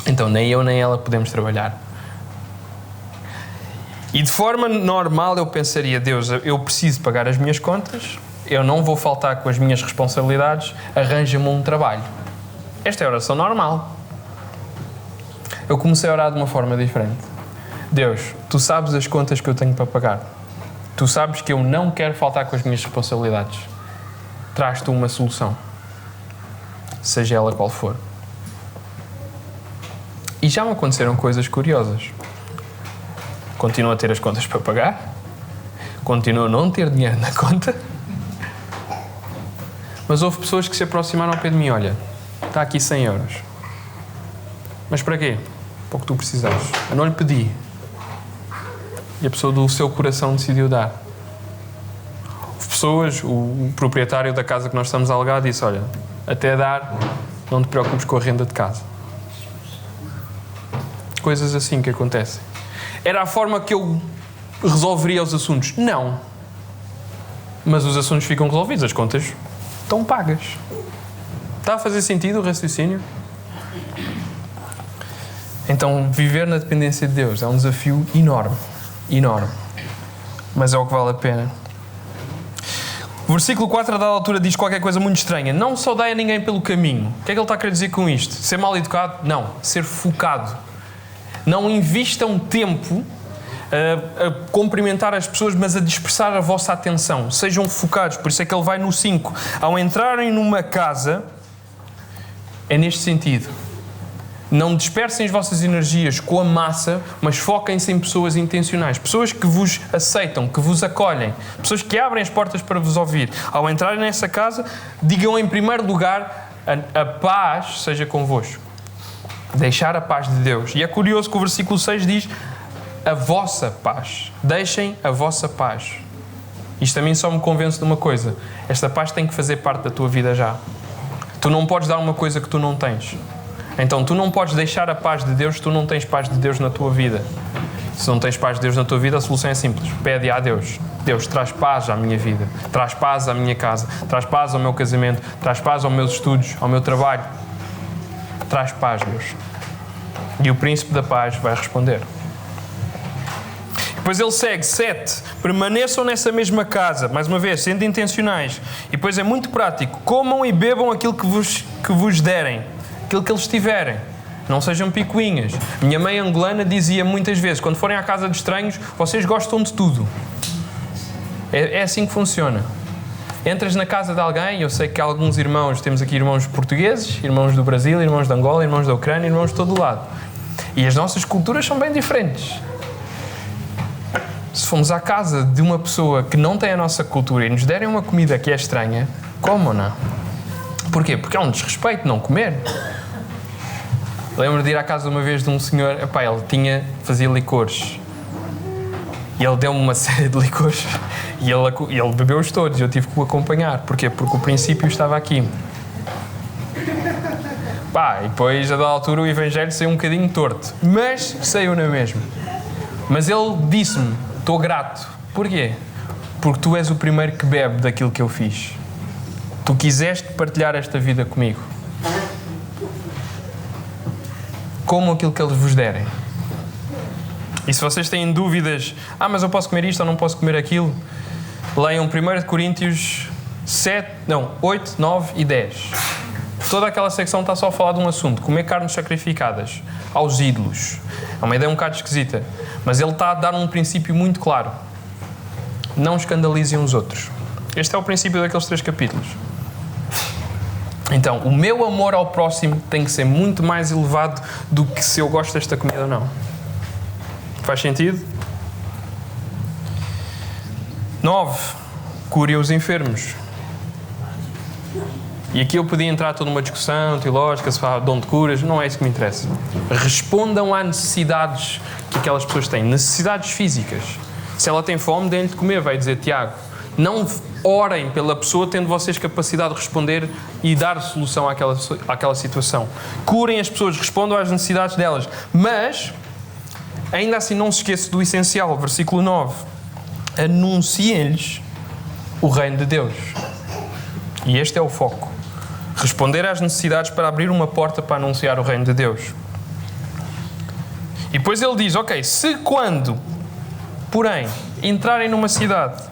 Então nem eu nem ela podemos trabalhar. E de forma normal eu pensaria, Deus, eu preciso pagar as minhas contas, eu não vou faltar com as minhas responsabilidades, arranja-me um trabalho. Esta é a oração normal. Eu comecei a orar de uma forma diferente. Deus, tu sabes as contas que eu tenho para pagar. Tu sabes que eu não quero faltar com as minhas responsabilidades. Traz-te uma solução. Seja ela qual for. E já me aconteceram coisas curiosas. Continuo a ter as contas para pagar. Continuo a não ter dinheiro na conta. Mas houve pessoas que se aproximaram ao pé de mim. Olha, está aqui 100 euros. Mas para quê? Para o que tu precisares. Eu não lhe pedi. E a pessoa do seu coração decidiu dar. Houve pessoas, o proprietário da casa que nós estamos a alugar disse, olha, até dar, não te preocupes com a renda de casa. Coisas assim que acontecem. Era a forma que eu resolveria os assuntos? Não. Mas os assuntos ficam resolvidos, as contas estão pagas. Está a fazer sentido o raciocínio? Então, viver na dependência de Deus é um desafio enorme. Enorme. Mas é o que vale a pena. O versículo 4 a dada altura diz qualquer coisa muito estranha. Não só dai a ninguém pelo caminho. O que é que ele está a querer dizer com isto? Ser mal educado? Não. Ser focado. Não invistam tempo a cumprimentar as pessoas, mas a dispersar a vossa atenção. Sejam focados. Por isso é que ele vai no 5. Ao entrarem numa casa, é neste sentido. Não dispersem as vossas energias com a massa, mas foquem-se em pessoas intencionais. Pessoas que vos aceitam, que vos acolhem. Pessoas que abrem as portas para vos ouvir. Ao entrarem nessa casa, digam em primeiro lugar, a paz seja convosco. Deixar a paz de Deus. E é curioso que o versículo 6 diz, a vossa paz. Deixem a vossa paz. Isto a mim só me convence de uma coisa. Esta paz tem que fazer parte da tua vida já. Tu não podes dar uma coisa que tu não tens. Então, tu não podes deixar a paz de Deus se tu não tens paz de Deus na tua vida. Se não tens paz de Deus na tua vida, a solução é simples. Pede a Deus. Deus, traz paz à minha vida. Traz paz à minha casa. Traz paz ao meu casamento. Traz paz aos meus estudos, ao meu trabalho. Traz paz, Deus. E o príncipe da paz vai responder. Depois ele segue, 7. Permaneçam nessa mesma casa. Mais uma vez, sendo intencionais. E depois é muito prático. Comam e bebam aquilo que vos derem. Aquilo que eles tiverem. Não sejam picuinhas. Minha mãe angolana dizia muitas vezes, quando forem à casa de estranhos, vocês gostam de tudo. É assim que funciona. Entras na casa de alguém, eu sei que há alguns irmãos, temos aqui irmãos portugueses, irmãos do Brasil, irmãos de Angola, irmãos da Ucrânia, irmãos de todo o lado. E as nossas culturas são bem diferentes. Se formos à casa de uma pessoa que não tem a nossa cultura e nos derem uma comida que é estranha, comam-na. Porquê? Porque é um desrespeito não comer. Lembro de ir à casa uma vez de um senhor, ele fazia licores. E ele deu-me uma série de licores e ele bebeu-os todos e eu tive que o acompanhar. Porquê? Porque o princípio estava aqui. E depois, a dada altura, o evangelho saiu um bocadinho torto. Mas saiu na mesma. Mas ele disse-me, estou grato. Porquê? Porque tu és o primeiro que bebe daquilo que eu fiz. Tu quiseste partilhar esta vida comigo. Comam aquilo que eles vos derem. E se vocês têm dúvidas, mas eu posso comer isto ou não posso comer aquilo, leiam 1 Coríntios 8, 9 e 10. Toda aquela secção está só a falar de um assunto, comer carnes sacrificadas aos ídolos. É uma ideia um bocado esquisita, mas ele está a dar um princípio muito claro. Não escandalizem os outros. Este é o princípio daqueles 3 capítulos. Então, o meu amor ao próximo tem que ser muito mais elevado do que se eu gosto desta comida ou não. Faz sentido? 9. Cure os enfermos. E aqui eu podia entrar toda uma discussão teológica, se fala de dom de curas, não é isso que me interessa. Respondam às necessidades que aquelas pessoas têm. Necessidades físicas. Se ela tem fome, deem-lhe de comer, vai dizer Tiago. Não orem pela pessoa tendo vocês capacidade de responder e dar solução àquela situação. Curem as pessoas, respondam às necessidades delas. Mas, ainda assim, não se esqueça do essencial. Versículo 9. Anunciem-lhes o reino de Deus. E este é o foco. Responder às necessidades para abrir uma porta para anunciar o reino de Deus. E depois ele diz, se quando, porém, entrarem numa cidade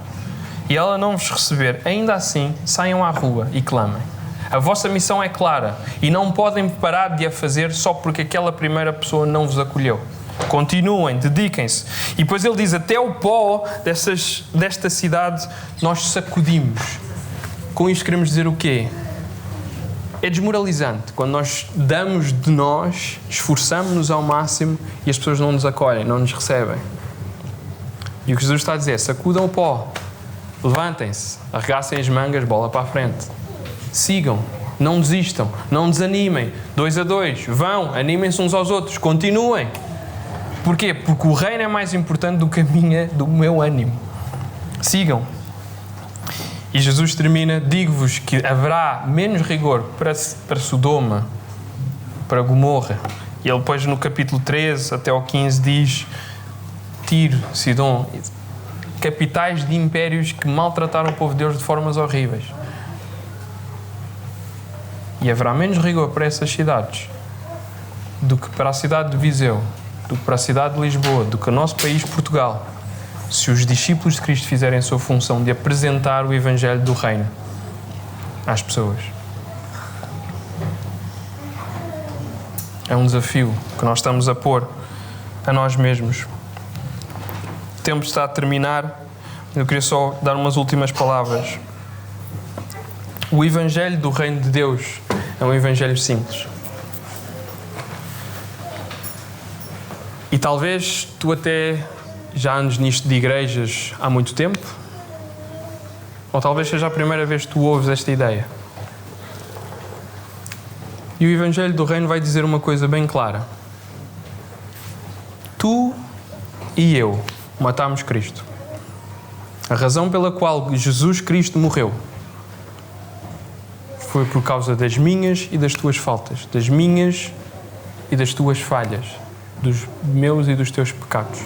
e ela não vos receber, ainda assim, saiam à rua e clamem. A vossa missão é clara e não podem parar de a fazer só porque aquela primeira pessoa não vos acolheu. Continuem, dediquem-se. E depois ele diz, até o pó desta cidade nós sacudimos. Com isto queremos dizer o quê? É desmoralizante quando nós damos de nós, esforçamos-nos ao máximo e as pessoas não nos acolhem, não nos recebem. E o que Jesus está a dizer é, sacudam o pó, levantem-se, arregassem as mangas, bola para a frente. Sigam, não desistam, não desanimem. 2 a 2, vão, animem-se uns aos outros, continuem. Porquê? Porque o reino é mais importante do meu ânimo. Sigam. E Jesus termina, digo-vos que haverá menos rigor para Sodoma, para Gomorra. E ele depois no capítulo 13 até ao 15 diz Tiro, Sidom, capitais de impérios que maltrataram o povo de Deus de formas horríveis. E haverá menos rigor para essas cidades do que para a cidade de Viseu, do que para a cidade de Lisboa, do que o nosso país, Portugal, se os discípulos de Cristo fizerem a sua função de apresentar o Evangelho do Reino às pessoas. É um desafio que nós estamos a pôr a nós mesmos. O tempo está a terminar. Eu queria só dar umas últimas palavras. O Evangelho do Reino de Deus é um Evangelho simples. E talvez tu até já andes nisto de igrejas há muito tempo, ou talvez seja a primeira vez que tu ouves esta ideia. E o Evangelho do Reino vai dizer uma coisa bem clara. Tu e eu matámos Cristo. A razão pela qual Jesus Cristo morreu foi por causa das minhas e das tuas faltas, das minhas e das tuas falhas, dos meus e dos teus pecados.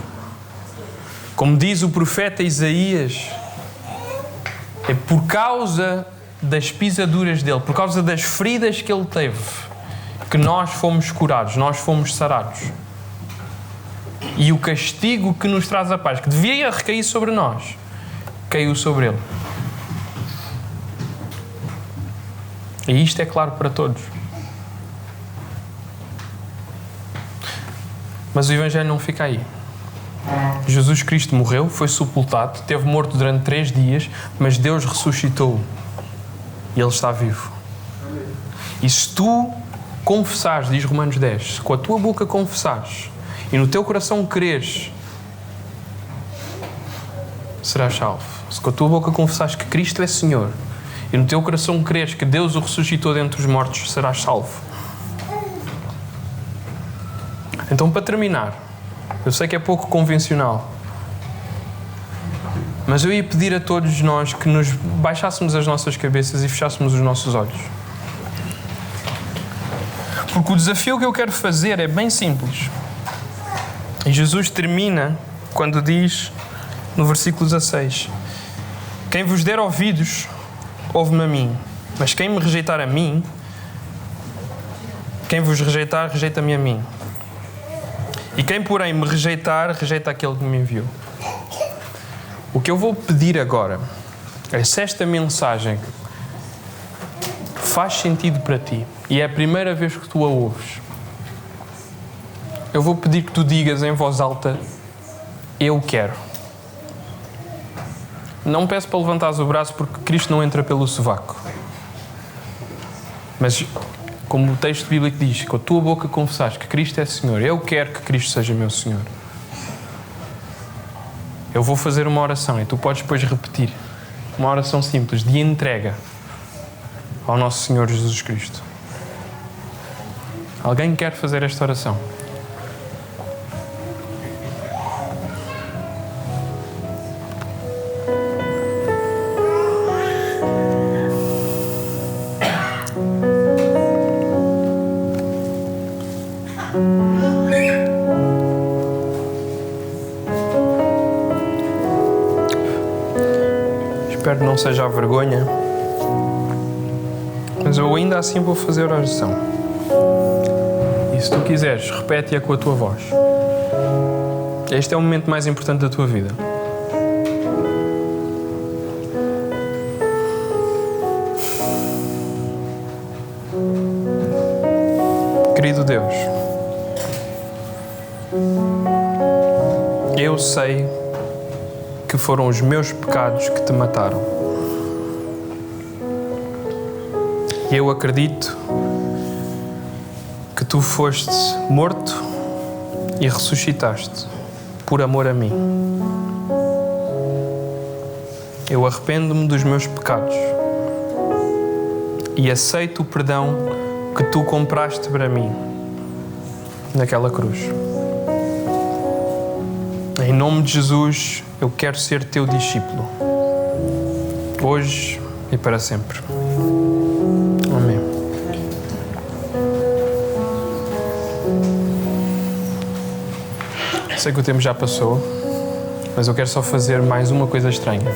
Como diz o profeta Isaías, é por causa das pisaduras dele, por causa das feridas que ele teve, que nós fomos curados, nós fomos sarados. E o castigo que nos traz a paz, que devia recair sobre nós, caiu sobre ele. E isto é claro para todos. Mas o Evangelho não fica aí. Jesus Cristo morreu, foi sepultado, esteve morto durante 3 dias, mas Deus ressuscitou-o. E Ele está vivo. E se tu confessares, diz Romanos 10, se com a tua boca confessares e no teu coração creres, serás salvo. Se com a tua boca confessares que Cristo é Senhor e no teu coração creres que Deus o ressuscitou dentre os mortos, serás salvo. Então, para terminar, eu sei que é pouco convencional, mas eu ia pedir a todos nós que nos baixássemos as nossas cabeças e fechássemos os nossos olhos. Porque o desafio que eu quero fazer é bem simples. E Jesus termina quando diz, no versículo 16, quem vos der ouvidos, ouve-me a mim. Mas quem me rejeitar a mim, quem vos rejeitar, rejeita-me a mim. E quem, porém, me rejeitar, rejeita aquele que me enviou. O que eu vou pedir agora é, se esta mensagem faz sentido para ti e é a primeira vez que tu a ouves, eu vou pedir que tu digas em voz alta, eu quero. Não peço para levantares o braço porque Cristo não entra pelo sovaco. Mas, como o texto bíblico diz, com a tua boca confessares que Cristo é Senhor, eu quero que Cristo seja meu Senhor. Eu vou fazer uma oração e tu podes depois repetir. Uma oração simples, de entrega ao nosso Senhor Jesus Cristo. Alguém quer fazer esta oração? Espero que não seja a vergonha, mas eu ainda assim vou fazer a oração. E se tu quiseres, repete-a com a tua voz. Este é o momento mais importante da tua vida. Querido Deus, eu sei que foram os meus pecados que te mataram. E eu acredito que tu foste morto e ressuscitaste por amor a mim. Eu arrependo-me dos meus pecados e aceito o perdão que tu compraste para mim naquela cruz. Em nome de Jesus, eu quero ser teu discípulo, hoje e para sempre. Amém. Sei que o tempo já passou. Mas eu quero só fazer mais uma coisa estranha.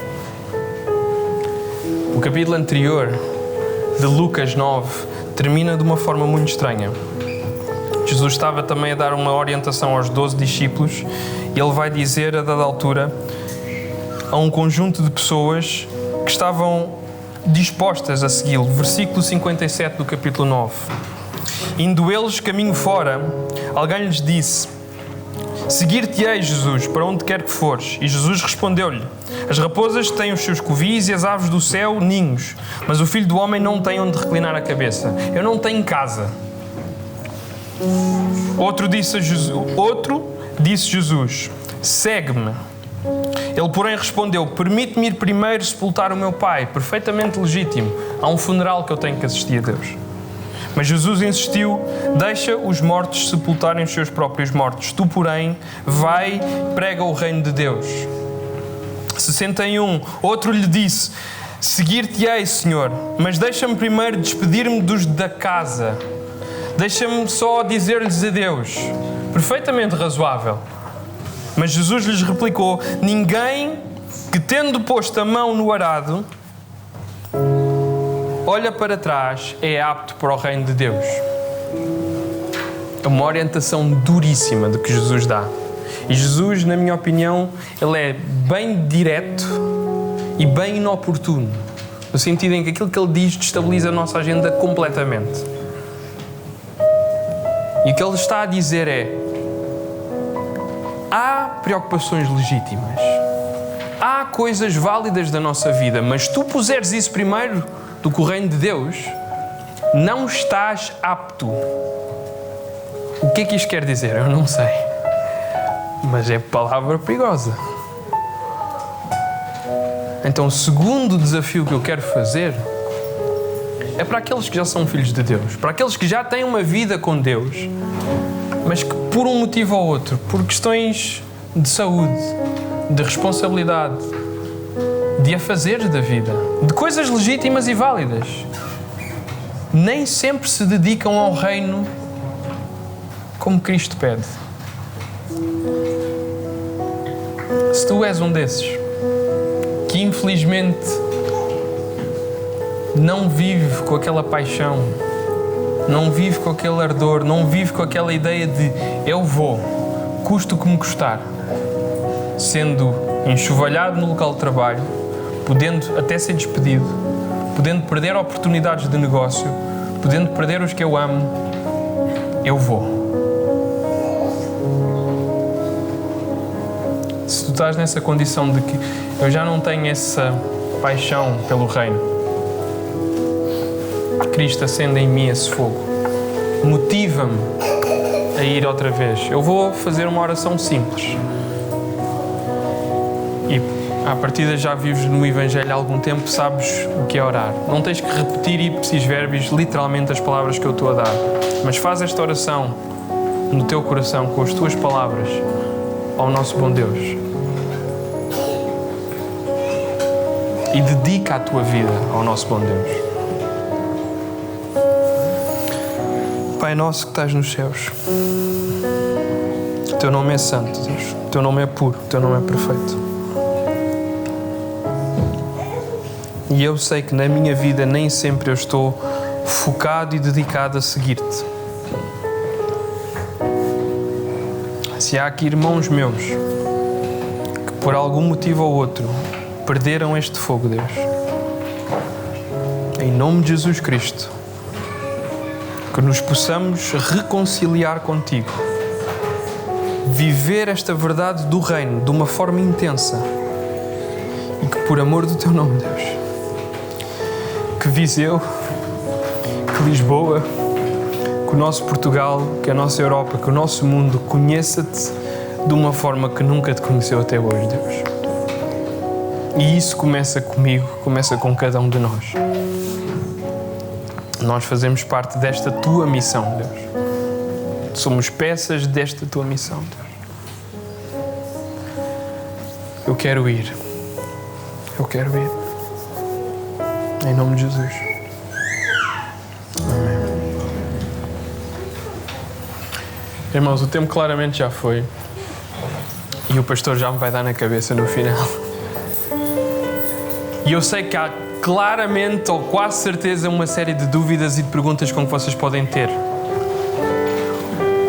O capítulo anterior de Lucas 9 termina de uma forma muito estranha. Jesus estava também a dar uma orientação aos 12 discípulos e ele vai dizer, a dada altura, a um conjunto de pessoas que estavam dispostas a segui-lo. Versículo 57 do capítulo 9. Indo eles caminho fora, alguém lhes disse: seguir-te-ei, Jesus, para onde quer que fores. E Jesus respondeu-lhe: as raposas têm os seus covis e as aves do céu ninhos, mas o Filho do Homem não tem onde reclinar a cabeça. Eu não tenho casa. Outro disse Jesus: segue-me. Ele, porém, respondeu: permite-me ir primeiro sepultar o meu pai. Perfeitamente legítimo. Há um funeral que eu tenho que assistir a Deus. Mas Jesus insistiu: deixa os mortos sepultarem os seus próprios mortos. Tu, porém, vai, prega o reino de Deus. 61. Outro lhe disse: seguir-te-ei, Senhor, mas deixa-me primeiro despedir-me dos da casa. Deixa-me só dizer-lhes adeus. Perfeitamente razoável. Mas Jesus lhes replicou: ninguém que, tendo posto a mão no arado, olha para trás, é apto para o reino de Deus. É uma orientação duríssima de que Jesus dá. E Jesus, na minha opinião, ele é bem direto e bem inoportuno. No sentido em que aquilo que ele diz destabiliza a nossa agenda completamente. E o que ele está a dizer é: há preocupações legítimas. Há coisas válidas da nossa vida, mas tu puseres isso primeiro do que o reino de Deus, não estás apto. O que é que isto quer dizer? Eu não sei. Mas é palavra perigosa. Então, o segundo desafio que eu quero fazer é para aqueles que já são filhos de Deus, para aqueles que já têm uma vida com Deus, mas que por um motivo ou outro, por questões de saúde, de responsabilidade, de afazeres da vida, de coisas legítimas e válidas, nem sempre se dedicam ao reino como Cristo pede. Se tu és um desses que infelizmente não vive com aquela paixão, não vive com aquele ardor, não vive com aquela ideia de eu vou, custe o que me custar, sendo enxovalhado no local de trabalho, podendo até ser despedido, podendo perder oportunidades de negócio, podendo perder os que eu amo, eu vou. Se tu estás nessa condição de que eu já não tenho essa paixão pelo reino, Cristo acende em mim esse fogo, motiva-me a ir outra vez. Eu vou fazer uma oração simples. E à partida já vives no Evangelho há algum tempo, sabes o que é orar. Não tens que repetir ipsis verbis literalmente as palavras que eu estou a dar, mas faz esta oração no teu coração, com as tuas palavras, ao nosso bom Deus. E dedica a tua vida ao nosso bom Deus. Pai nosso que estás nos céus, o teu nome é santo, Deus. O teu nome é puro, o teu nome é perfeito. E eu sei que na minha vida nem sempre eu estou focado e dedicado a seguir-te. Se há aqui irmãos meus que por algum motivo ou outro perderam este fogo, Deus, em nome de Jesus Cristo, que nos possamos reconciliar contigo, viver esta verdade do reino de uma forma intensa e que por amor do teu nome, Deus, que Viseu, que Lisboa, que o nosso Portugal, que a nossa Europa, que o nosso mundo conheça-te de uma forma que nunca te conheceu até hoje, Deus. E isso começa comigo, começa com cada um de nós. Nós fazemos parte desta tua missão, Deus. Somos peças desta tua missão, Deus. Eu quero ir. Eu quero ir. Em nome de Jesus. Amém. Irmãos, o tempo claramente já foi. E o pastor já me vai dar na cabeça no final. E eu sei que há claramente, ou quase certeza, uma série de dúvidas e de perguntas com que vocês podem ter.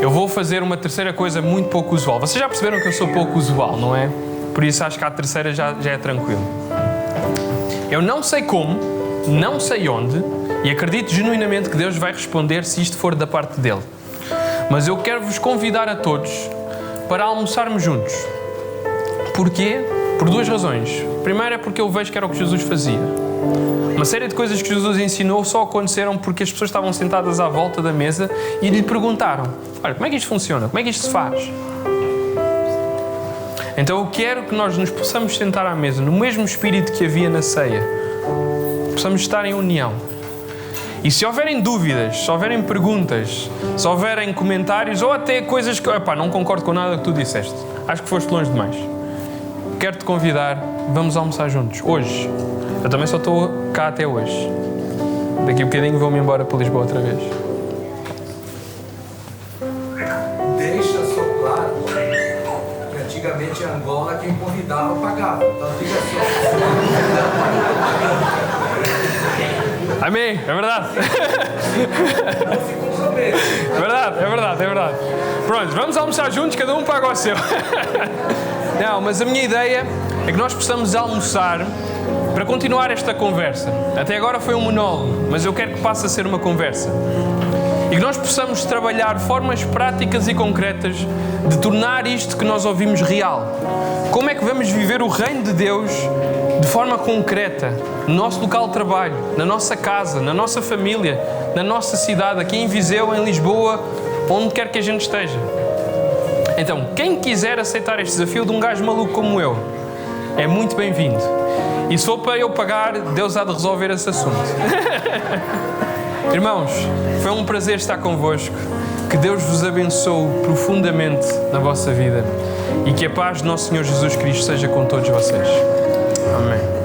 Eu vou fazer uma terceira coisa muito pouco usual. Vocês já perceberam que eu sou pouco usual, não é? Por isso acho que a terceira já é tranquilo. Eu não sei como, não sei onde, e acredito genuinamente que Deus vai responder se isto for da parte dele. Mas eu quero vos convidar a todos para almoçarmos juntos. Porquê? Por duas razões. Primeiro é porque eu vejo que era o que Jesus fazia. Uma série de coisas que Jesus ensinou só aconteceram porque as pessoas estavam sentadas à volta da mesa e lhe perguntaram: olha, como é que isto funciona? Como é que isto se faz? Então eu quero que nós nos possamos sentar à mesa no mesmo espírito que havia na ceia. Possamos estar em união. E se houverem dúvidas, se houverem perguntas, se houverem comentários ou até coisas que, não concordo com nada que tu disseste, acho que foste longe demais, quero-te convidar, vamos almoçar juntos, hoje. Eu também só estou cá até hoje. Daqui a bocadinho vou-me embora para Lisboa outra vez. Deixa só claro que antigamente em Angola quem convidava pagava. Então diga só. Amém, é verdade. Não se compromete. É verdade, é verdade, é verdade. Pronto, vamos almoçar juntos, cada um paga o seu. Não, mas a minha ideia é que nós possamos almoçar para continuar esta conversa. Até agora foi um monólogo, mas eu quero que passe a ser uma conversa. E que nós possamos trabalhar formas práticas e concretas de tornar isto que nós ouvimos real. Como é que vamos viver o reino de Deus de forma concreta, no nosso local de trabalho, na nossa casa, na nossa família, na nossa cidade, aqui em Viseu, em Lisboa, onde quer que a gente esteja. Então, quem quiser aceitar este desafio de um gajo maluco como eu, é muito bem-vindo. E se for para eu pagar, Deus há de resolver esse assunto. Irmãos, foi um prazer estar convosco. Que Deus vos abençoe profundamente na vossa vida e que a paz de nosso Senhor Jesus Cristo seja com todos vocês. Amém.